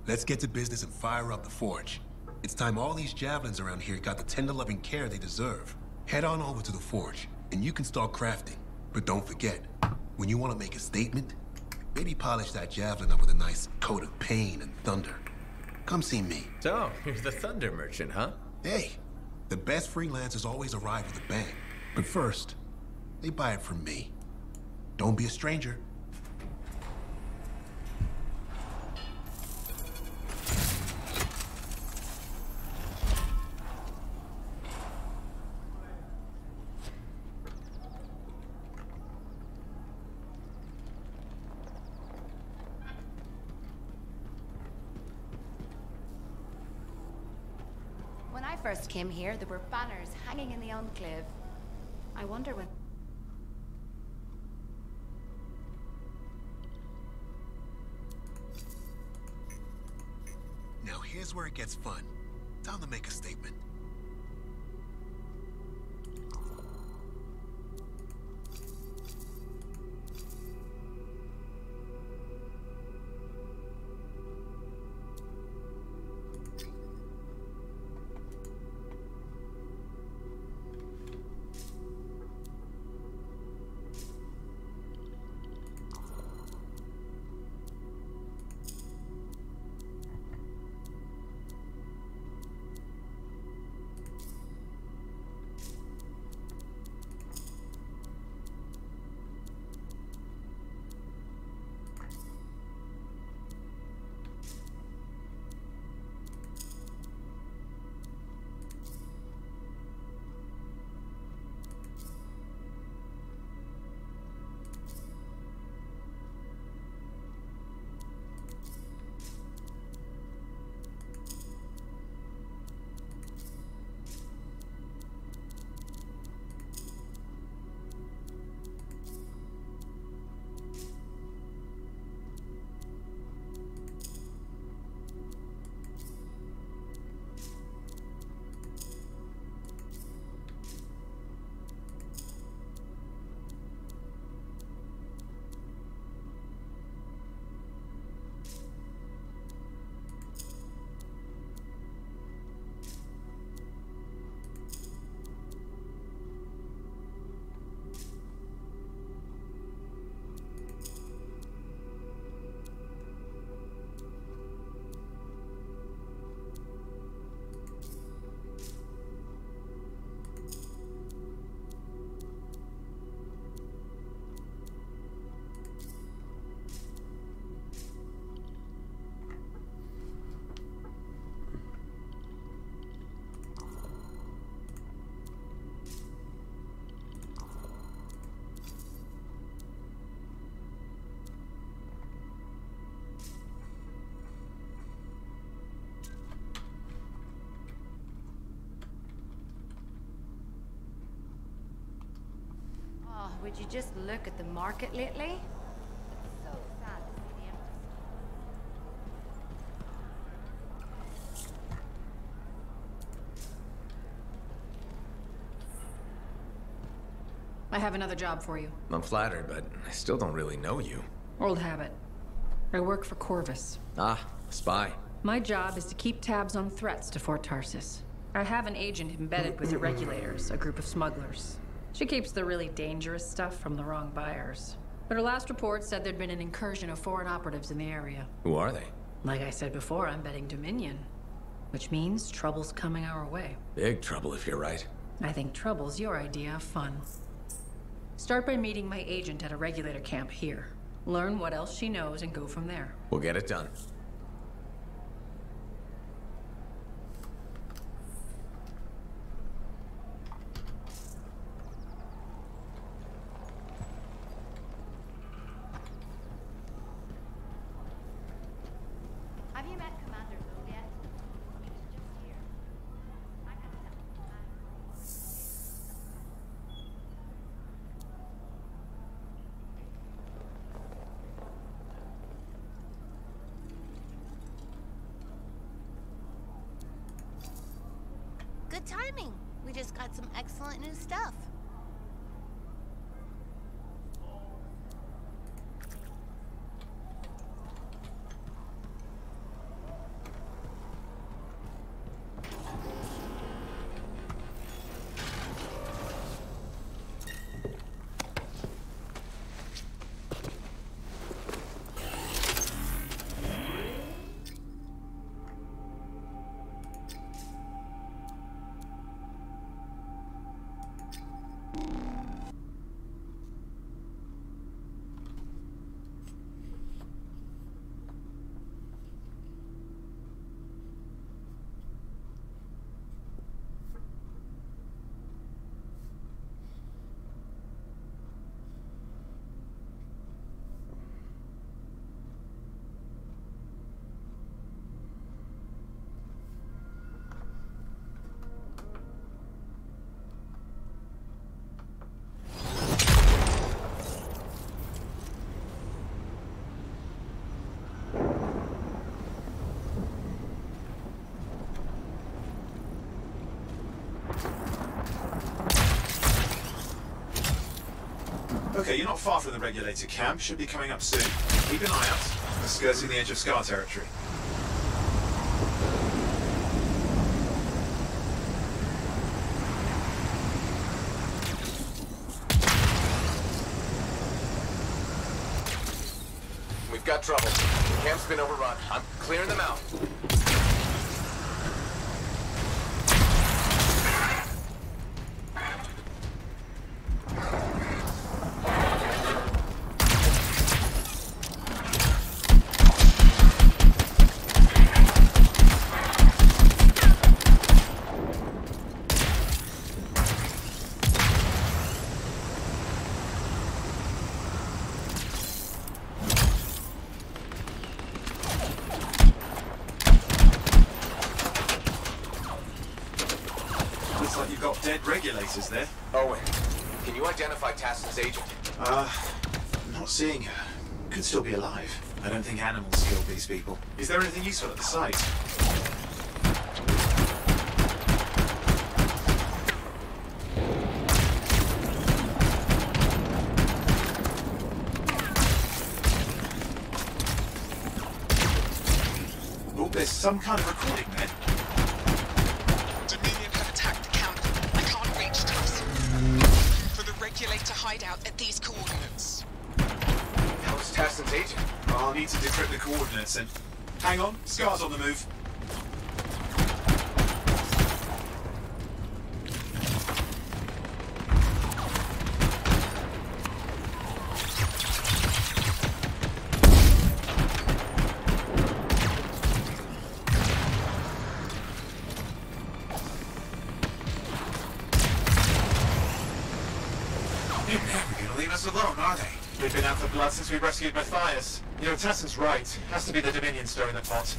Let's get to business and fire up the forge. It's time all these javelins around here got the tender loving care they deserve. Head on over to the forge, and you can start crafting. But don't forget, when you want to make a statement, maybe polish that javelin up with a nice coat of pain and thunder. Come see me. So, you're the thunder merchant, huh? Hey, the best freelancers always arrive with a bang. But first, they buy it from me. Don't be a stranger. When I first came here, there were banners hanging in the enclave. I wonder when... Now here's where it gets fun. Time to make a statement. would you just look at the market lately? It's so sad to see the empty. I have another job for you. I'm flattered, but I still don't really know you. Old habit. I work for Corvus. Ah, a spy. My job is to keep tabs on threats to Fort Tarsus. I have an agent embedded with the regulators, a group of smugglers. She keeps the really dangerous stuff from the wrong buyers. But her last report said there'd been an incursion of foreign operatives in the area. Who are they? Like I said before, I'm betting Dominion. Which means trouble's coming our way. Big trouble if you're right. I think trouble's your idea of fun. Start by meeting my agent at a regulator camp here. Learn what else she knows and go from there. We'll get it done. Have you met Commander Bill yet? He was just here. I can tell. Good timing. We just got some excellent new stuff. Okay, you're not far from the regulator camp. Should be coming up soon. Keep an eye out. We're skirting the edge of Scar territory. We've got trouble. Camp's been overrun. I'm clearing them out. Looks like you've got dead regulators there. Owen, can you identify Tassin's agent? Not seeing her. Could still be alive. I don't think animals kill these people. Is there anything useful at the site? Oh, there's some kind of recording there. Dominion have attacked the camp. I can't reach Tassin. For the regulator hideout at these coordinates. How is Tassin's agent? I'll need to decrypt the coordinates and... Hang on, Scar's on the move. They're never gonna leave us alone, are they? They've been out for blood since we rescued Matthias. You know, Tassin's right. Has to be the Dominion stirring the pot.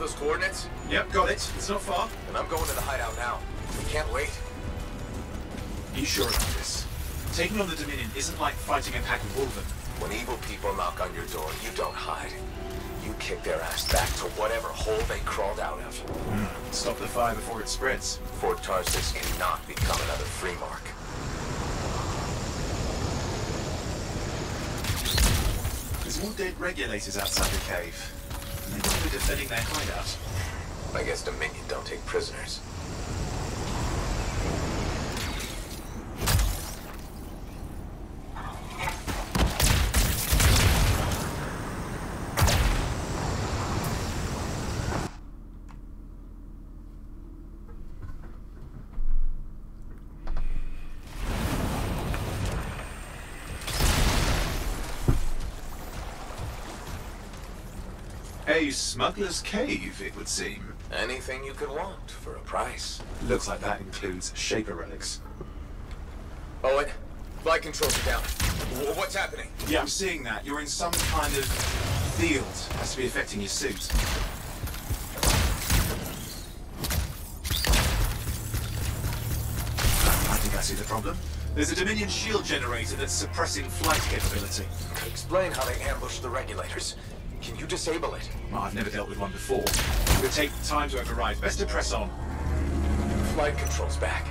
those coordinates? Yep, got it. It's not far. And I'm going to the hideout now. We can't wait. Are you sure about this? Taking on the Dominion isn't like fighting a pack of wolven. When evil people knock on your door, you don't hide. You kick their ass back to whatever hole they crawled out of. Stop the fire before it spreads. Fort Tarsus cannot become another free mark. There's more dead regulators outside the cave. They might be defending their hideout. I guess Dominion don't take prisoners. A smuggler's cave, it would seem. Anything you could want for a price. Looks like that includes Shaper relics. Owen, flight controls are down. What's happening? Yeah, I'm seeing that. You're in some kind of field. Has to be affecting your suit. I think I see the problem. There's a Dominion shield generator that's suppressing flight capability. Explain how they ambushed the regulators. Can you disable it? Well, I've never dealt with one before. It would take time to override. Best to press on. Flight control's back.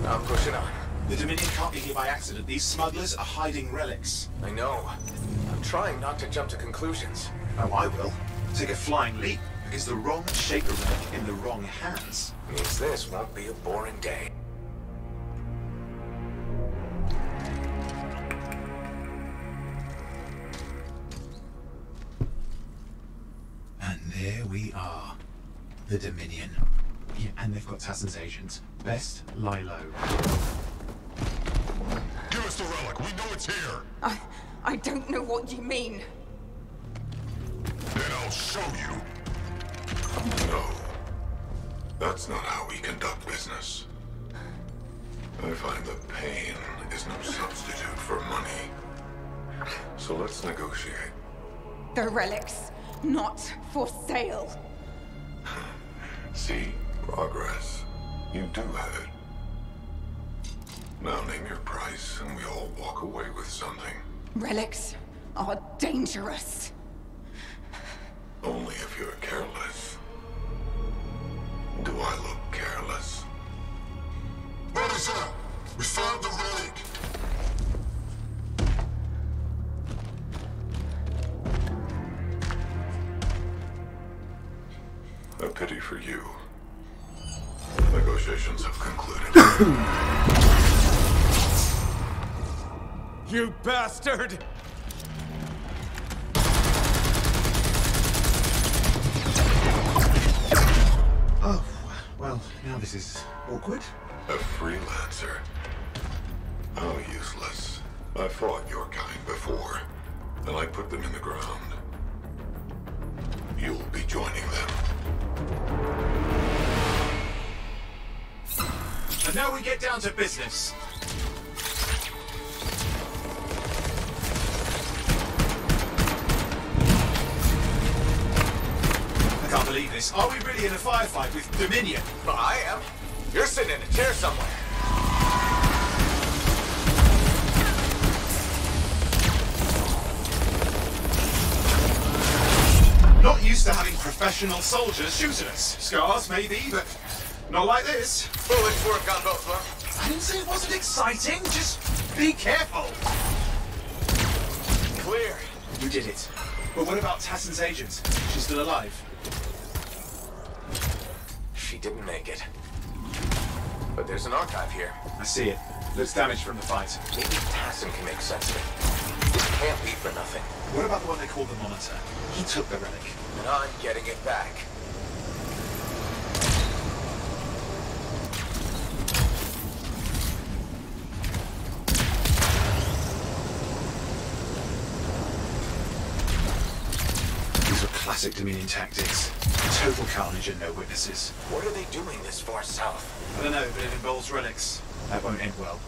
I'm pushing on. The Dominion can't be here by accident. These smugglers are hiding relics. I know. I'm trying not to jump to conclusions. Oh, I will. Take a flying leap. Is the wrong Shaper relic in the wrong hands? Means this won't be a boring day. And there we are. The Dominion. Yeah, and they've got Tassin's agents. Best lie low. Give us the relic. We know it's here. I don't know what you mean. Then I'll show you. No. That's not how we conduct business. I find that pain is no substitute for money. So let's negotiate. The relics, not for sale. See? Progress. You do have it. Now name your price and we all walk away with something. Relics are dangerous. Only if you're careless. Do I look careless? Officer, we found the relic. A pity for you. Negotiations have concluded. You bastard! Oh, well, now this is awkward. A freelancer? How useless. I fought your kind before, and I put them in the ground. You'll be joining them. And now we get down to business. I can't believe this. Are we really in a firefight with Dominion? Well, I am. You're sitting in a chair somewhere. Not used to having professional soldiers shooting us. Scars, maybe, but not like this. Bullets work on both of them. I didn't say it wasn't exciting. Just be careful. Clear. You did it. But what about Tassin's agent? She's still alive. She didn't make it. But there's an archive here. I see it. Looks damaged from the fight. Maybe Tassin can make sense of it. It can't be for nothing. What about the one they called the Monitor? He took the relic. And I'm getting it back. These were classic Dominion tactics. Total carnage and no witnesses. What are they doing this far south? I don't know, but it involves relics. That won't end well.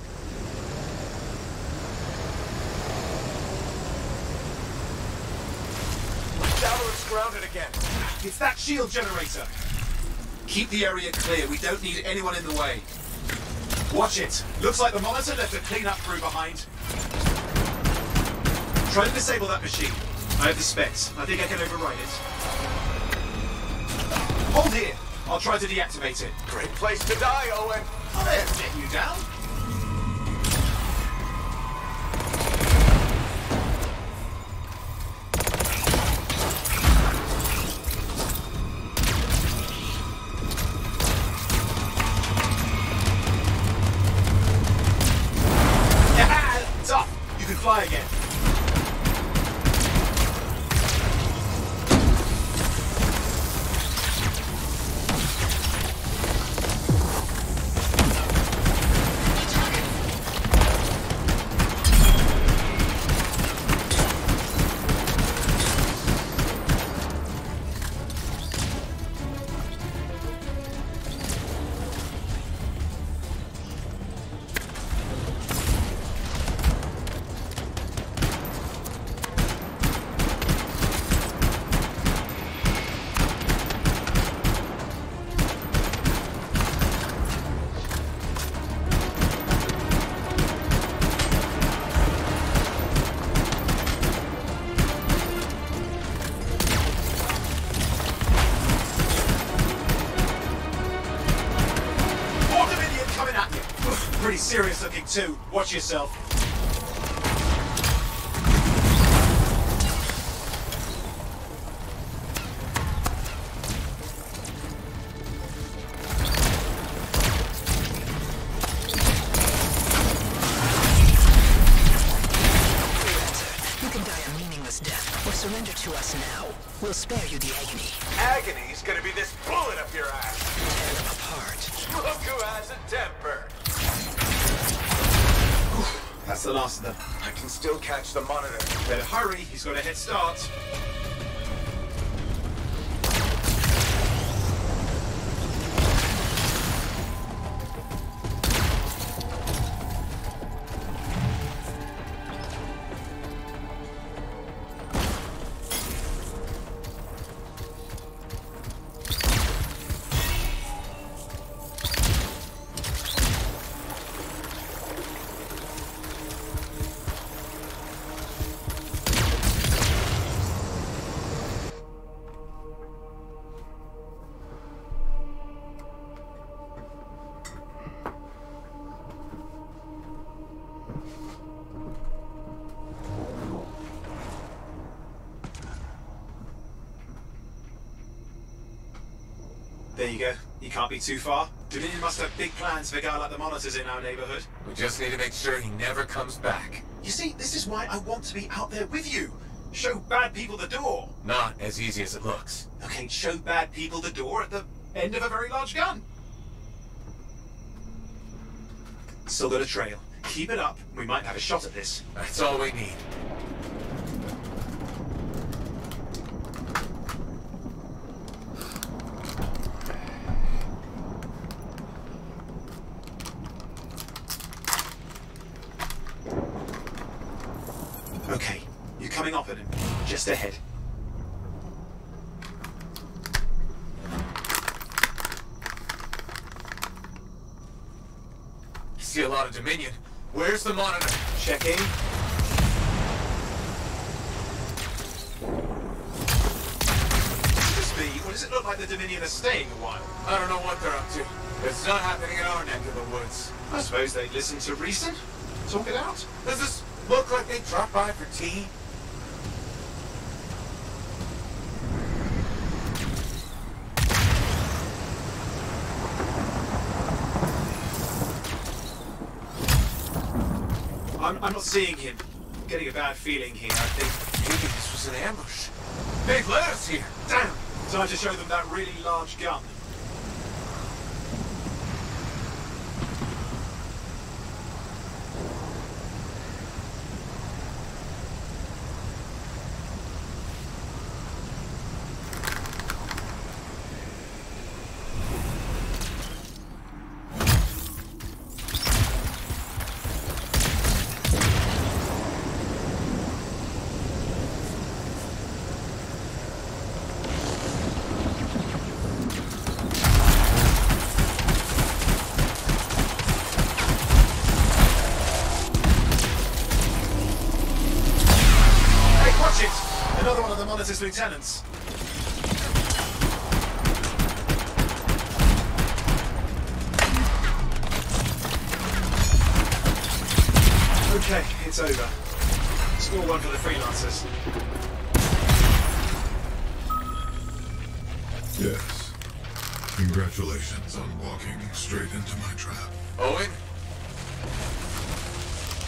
Javelin's grounded again. It's that shield generator. Keep the area clear. We don't need anyone in the way. Watch it. Looks like the monitor left a cleanup crew behind. Try to disable that machine. I have the specs. I think I can override it. Hold here. I'll try to deactivate it. Great place to die, Owen. I'll get you down. Tough. You can fly again. Pretty serious looking too. Watch yourself. You can die a meaningless death, or surrender to us now. We'll spare you the agony. Agony's gonna be this bullet up your ass. Tear them apart. Look who has a temper. That's the last of them. I can still catch the monitor. Better hurry. He's got a head start. There you go. You can't be too far. Dominion must have big plans for a guy like the monitors in our neighborhood. We just need to make sure he never comes back. You see, this is why I want to be out there with you. Show bad people the door. Not as easy as it looks. Okay, show bad people the door at the end of a very large gun. Still got a trail. Keep it up. We might have a shot at this. That's all we need. Okay, you're coming up at him. Just ahead. I see a lot of Dominion. Where's the monitor? Checking. Excuse me, what does it look like the Dominion are staying a while? I don't know what they're up to. It's not happening in our neck of the woods. I suppose they'd listen to reason. Talk it out. Does this look like they dropped by for tea? I'm not seeing him. I'm getting a bad feeling here, I think. Maybe this was an ambush. They've led us here. Damn! Time to show them that really large gun. Another one of the Monitor's lieutenants. Okay, it's over. Score one for the freelancers. Yes. Congratulations on walking straight into my trap. Owen?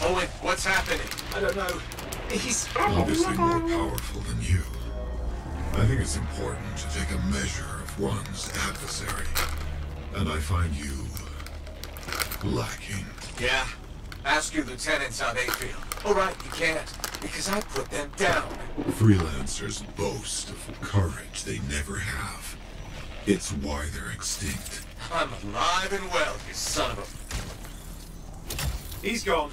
Owen, what's happening? I don't know. He's Obviously more powerful than you. I think it's important to take a measure of one's adversary. And I find you lacking. Yeah? Ask your lieutenants how they feel. All right, you can't, because I put them down. Freelancers boast of courage they never have. It's why they're extinct. I'm alive and well, you son of a... He's gone.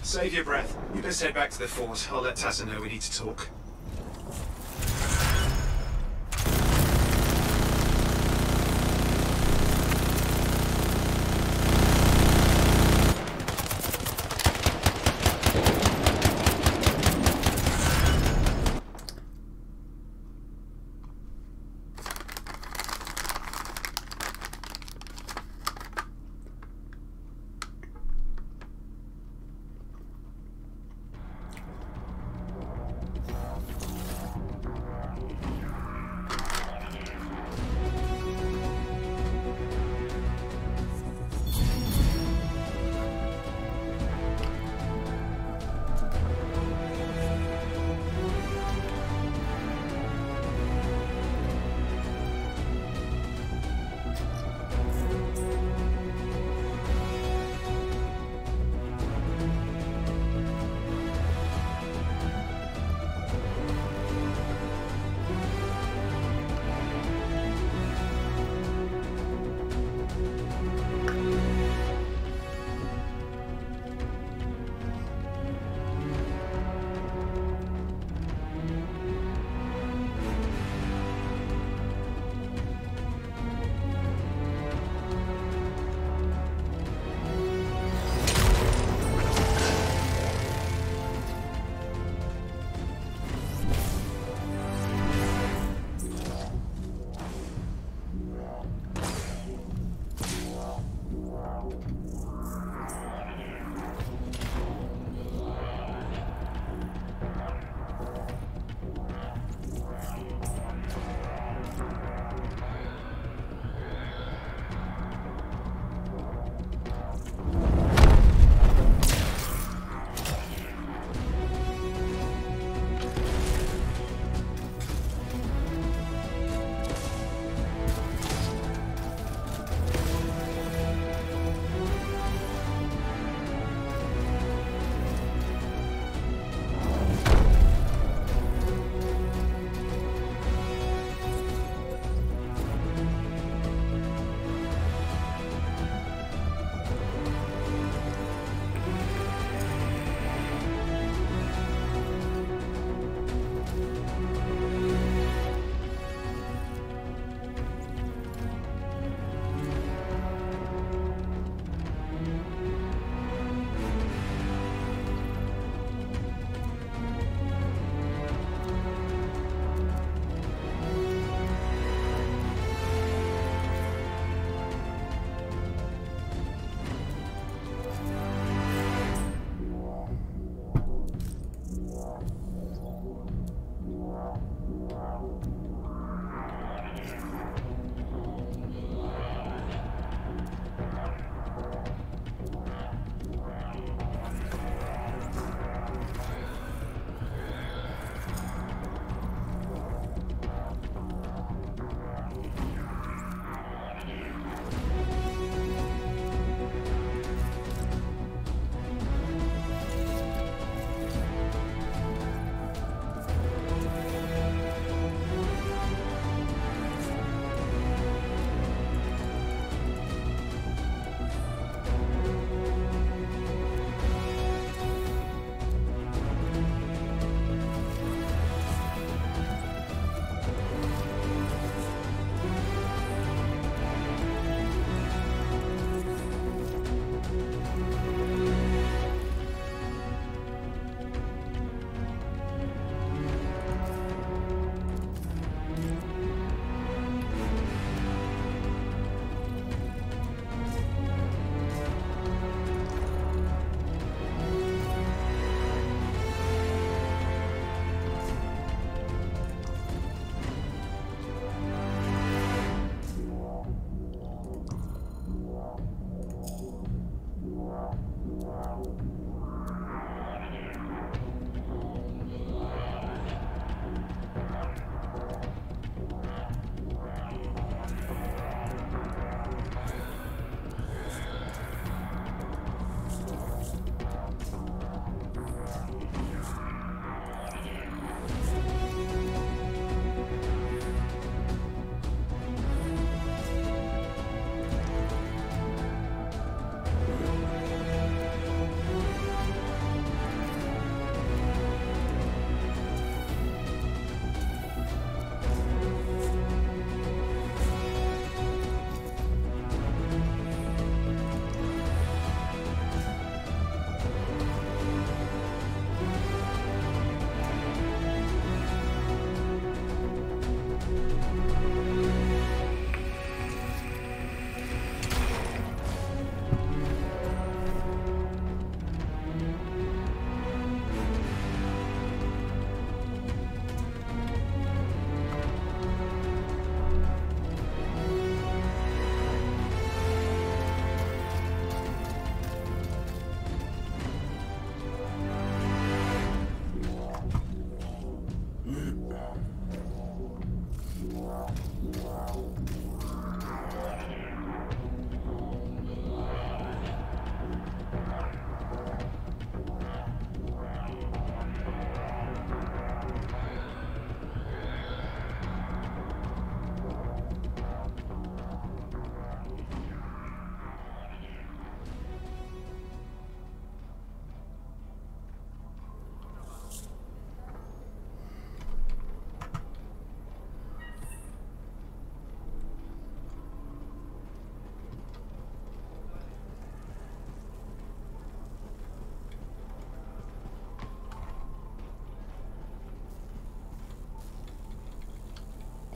Save your breath. You best head back to the fort. I'll let Tassa know we need to talk.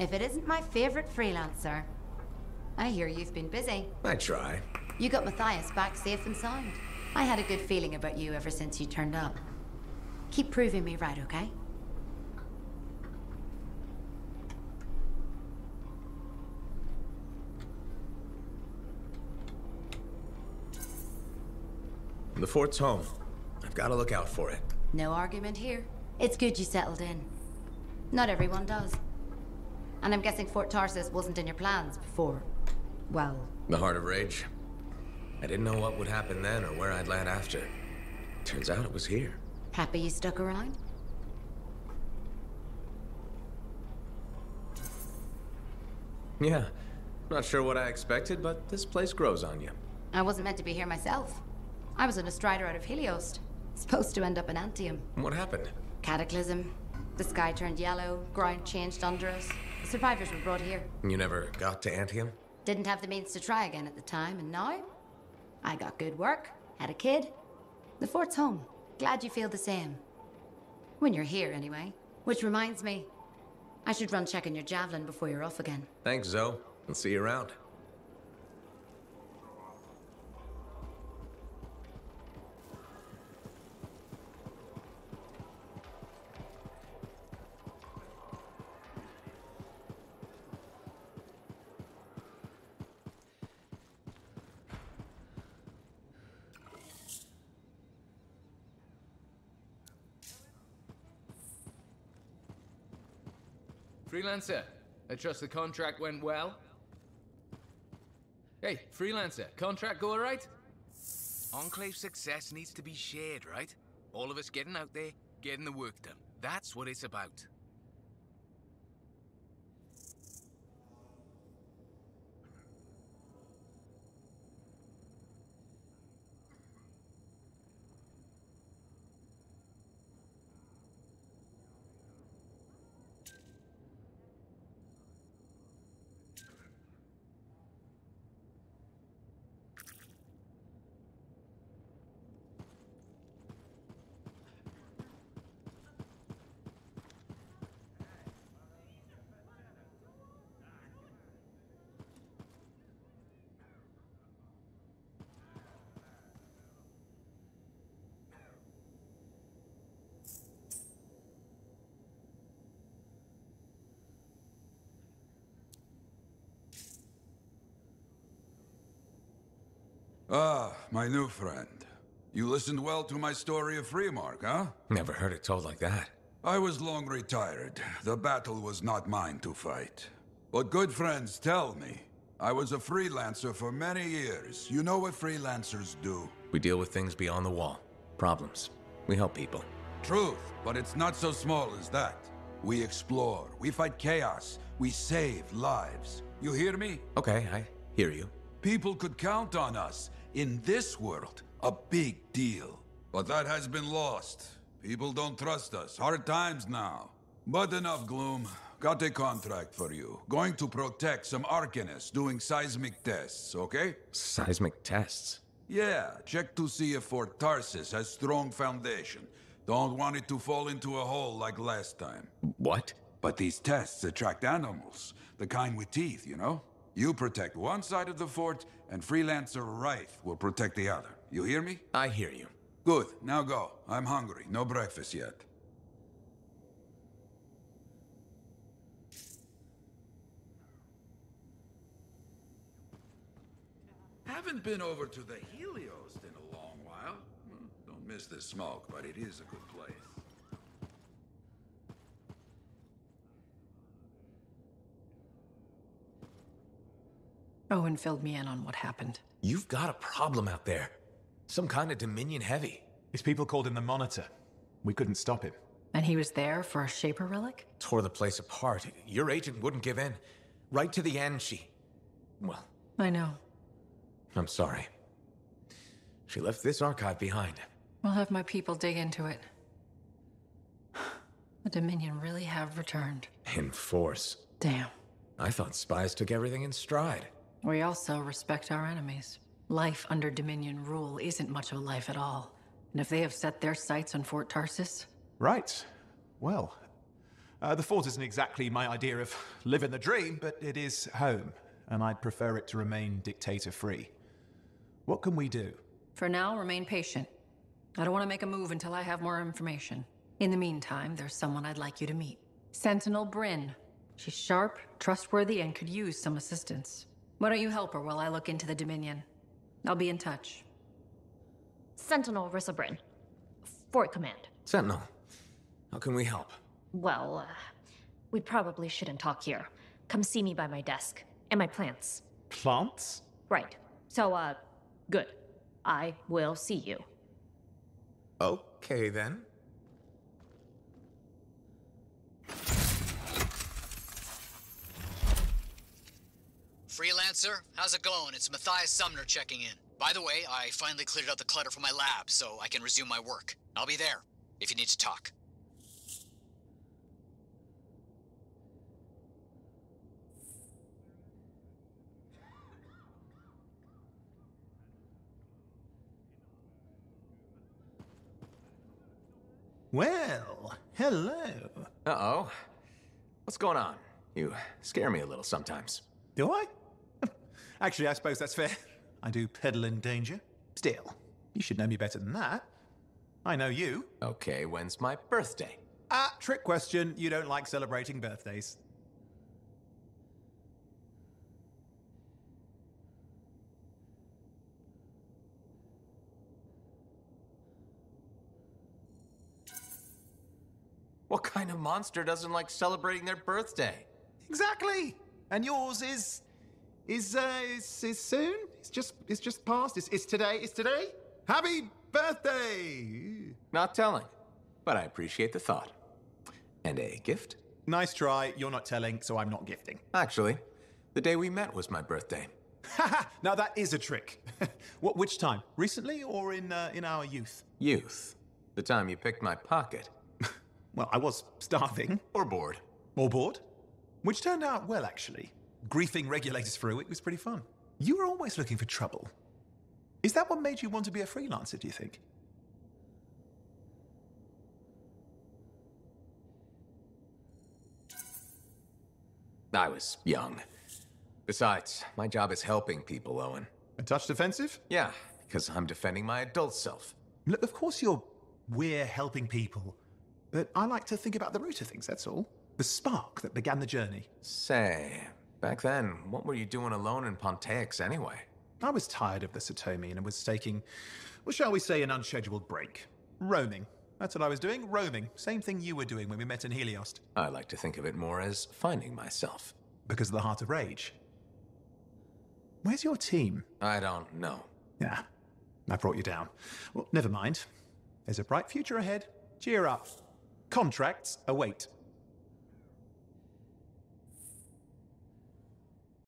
If it isn't my favorite freelancer. I hear you've been busy. I try. You got Matthias back safe and sound. I had a good feeling about you ever since you turned up. Keep proving me right, okay? The fort's home. I've got to look out for it. No argument here. It's good you settled in. Not everyone does. And I'm guessing Fort Tarsis wasn't in your plans before, well... The Heart of Rage. I didn't know what would happen then or where I'd land after. Turns out it was here. Happy you stuck around? Yeah. Not sure what I expected, but this place grows on you. I wasn't meant to be here myself. I was on a strider out of Heliost. Supposed to end up in Antium. What happened? Cataclysm. The sky turned yellow, ground changed under us. The survivors were brought here. You never got to Antium? Didn't have the means to try again at the time, and now? I got good work, had a kid. The fort's home. Glad you feel the same. When you're here, anyway. Which reminds me, I should run checking your javelin before you're off again. Thanks, Zoe. I'll see you around. Freelancer, I trust the contract went well? Hey, Freelancer, contract go alright? Enclave success needs to be shared, right? All of us getting out there, getting the work done. That's what it's about. Ah, my new friend. You listened well to my story of Freemark, huh? Never heard it told like that. I was long retired. The battle was not mine to fight. But good friends tell me. I was a freelancer for many years. You know what freelancers do? We deal with things beyond the wall. Problems. We help people. Truth, but it's not so small as that. We explore, we fight chaos, we save lives. You hear me? Okay, I hear you. People could count on us. In this world, a big deal. But that has been lost. People don't trust us. Hard times now. But enough gloom. Got a contract for you. Going to protect some Arcanists doing seismic tests, okay? Seismic tests? Yeah, check to see if Fort Tarsis has strong foundation. Don't want it to fall into a hole like last time. What? But these tests attract animals. The kind with teeth, you know? You protect one side of the fort, and Freelancer Wraith will protect the other. You hear me? I hear you. Good. Now go. I'm hungry. No breakfast yet. Haven't been over to the Heliost in a long while. Don't miss the smoke, but it is a good place. Owen filled me in on what happened. You've got a problem out there. Some kind of Dominion heavy. His people called him the Monitor. We couldn't stop him. And he was there for a Shaper relic? Tore the place apart. Your agent wouldn't give in. Right to the end, well... I know. I'm sorry. She left this archive behind. We'll have my people dig into it. The Dominion really have returned. In force. Damn. I thought spies took everything in stride. We also respect our enemies. Life under Dominion rule isn't much of a life at all. And if they have set their sights on Fort Tarsis... Right. Well, The fort isn't exactly my idea of living the dream, but it is home, and I'd prefer it to remain dictator-free. What can we do? For now, remain patient. I don't want to make a move until I have more information. In the meantime, there's someone I'd like you to meet. Sentinel Bryn. She's sharp, trustworthy, and could use some assistance. Why don't you help her while I look into the Dominion? I'll be in touch. Sentinel Rissa Bryn. Fort Command. Sentinel, how can we help? Well, we probably shouldn't talk here. Come see me by my desk. And my plants. Plants? Right. So, good. I will see you. Okay, then. Freelancer, how's it going? It's Matthias Sumner checking in. By the way, I finally cleared out the clutter from my lab, so I can resume my work. I'll be there, if you need to talk. Well, hello. Uh-oh. What's going on? You scare me a little sometimes. Do I? Actually, I suppose that's fair. I do peddle in danger. Still, you should know me better than that. I know you. Okay, when's my birthday? Trick question. You don't like celebrating birthdays. What kind of monster doesn't like celebrating their birthday? Exactly. And yours is soon? It's just past. It's today. It's today. Happy birthday! Not telling, but I appreciate the thought. And a gift? Nice try. You're not telling, so I'm not gifting. Actually, the day we met was my birthday. Haha! Now that is a trick. Which time? Recently or in our youth? Youth. The time you picked my pocket. Well, I was starving. Or bored. Or bored. Which turned out well, actually. Griefing regulators through it was pretty fun. You were always looking for trouble. Is that what made you want to be a freelancer, do you think? I was young. Besides, my job is helping people, Owen. A touch defensive? Yeah, because I'm defending my adult self. Look, of course we're helping people. But I like to think about the root of things, that's all. The spark that began the journey. Say, back then, what were you doing alone in Pontaix anyway? I was tired of the Satomi and was taking, well, shall we say, an unscheduled break. Roaming. That's what I was doing, roaming. Same thing you were doing when we met in Heliost. I like to think of it more as finding myself. Because of the Heart of Rage. Where's your team? I don't know. Yeah, I brought you down. Well, never mind. There's a bright future ahead. Cheer up. Contracts await.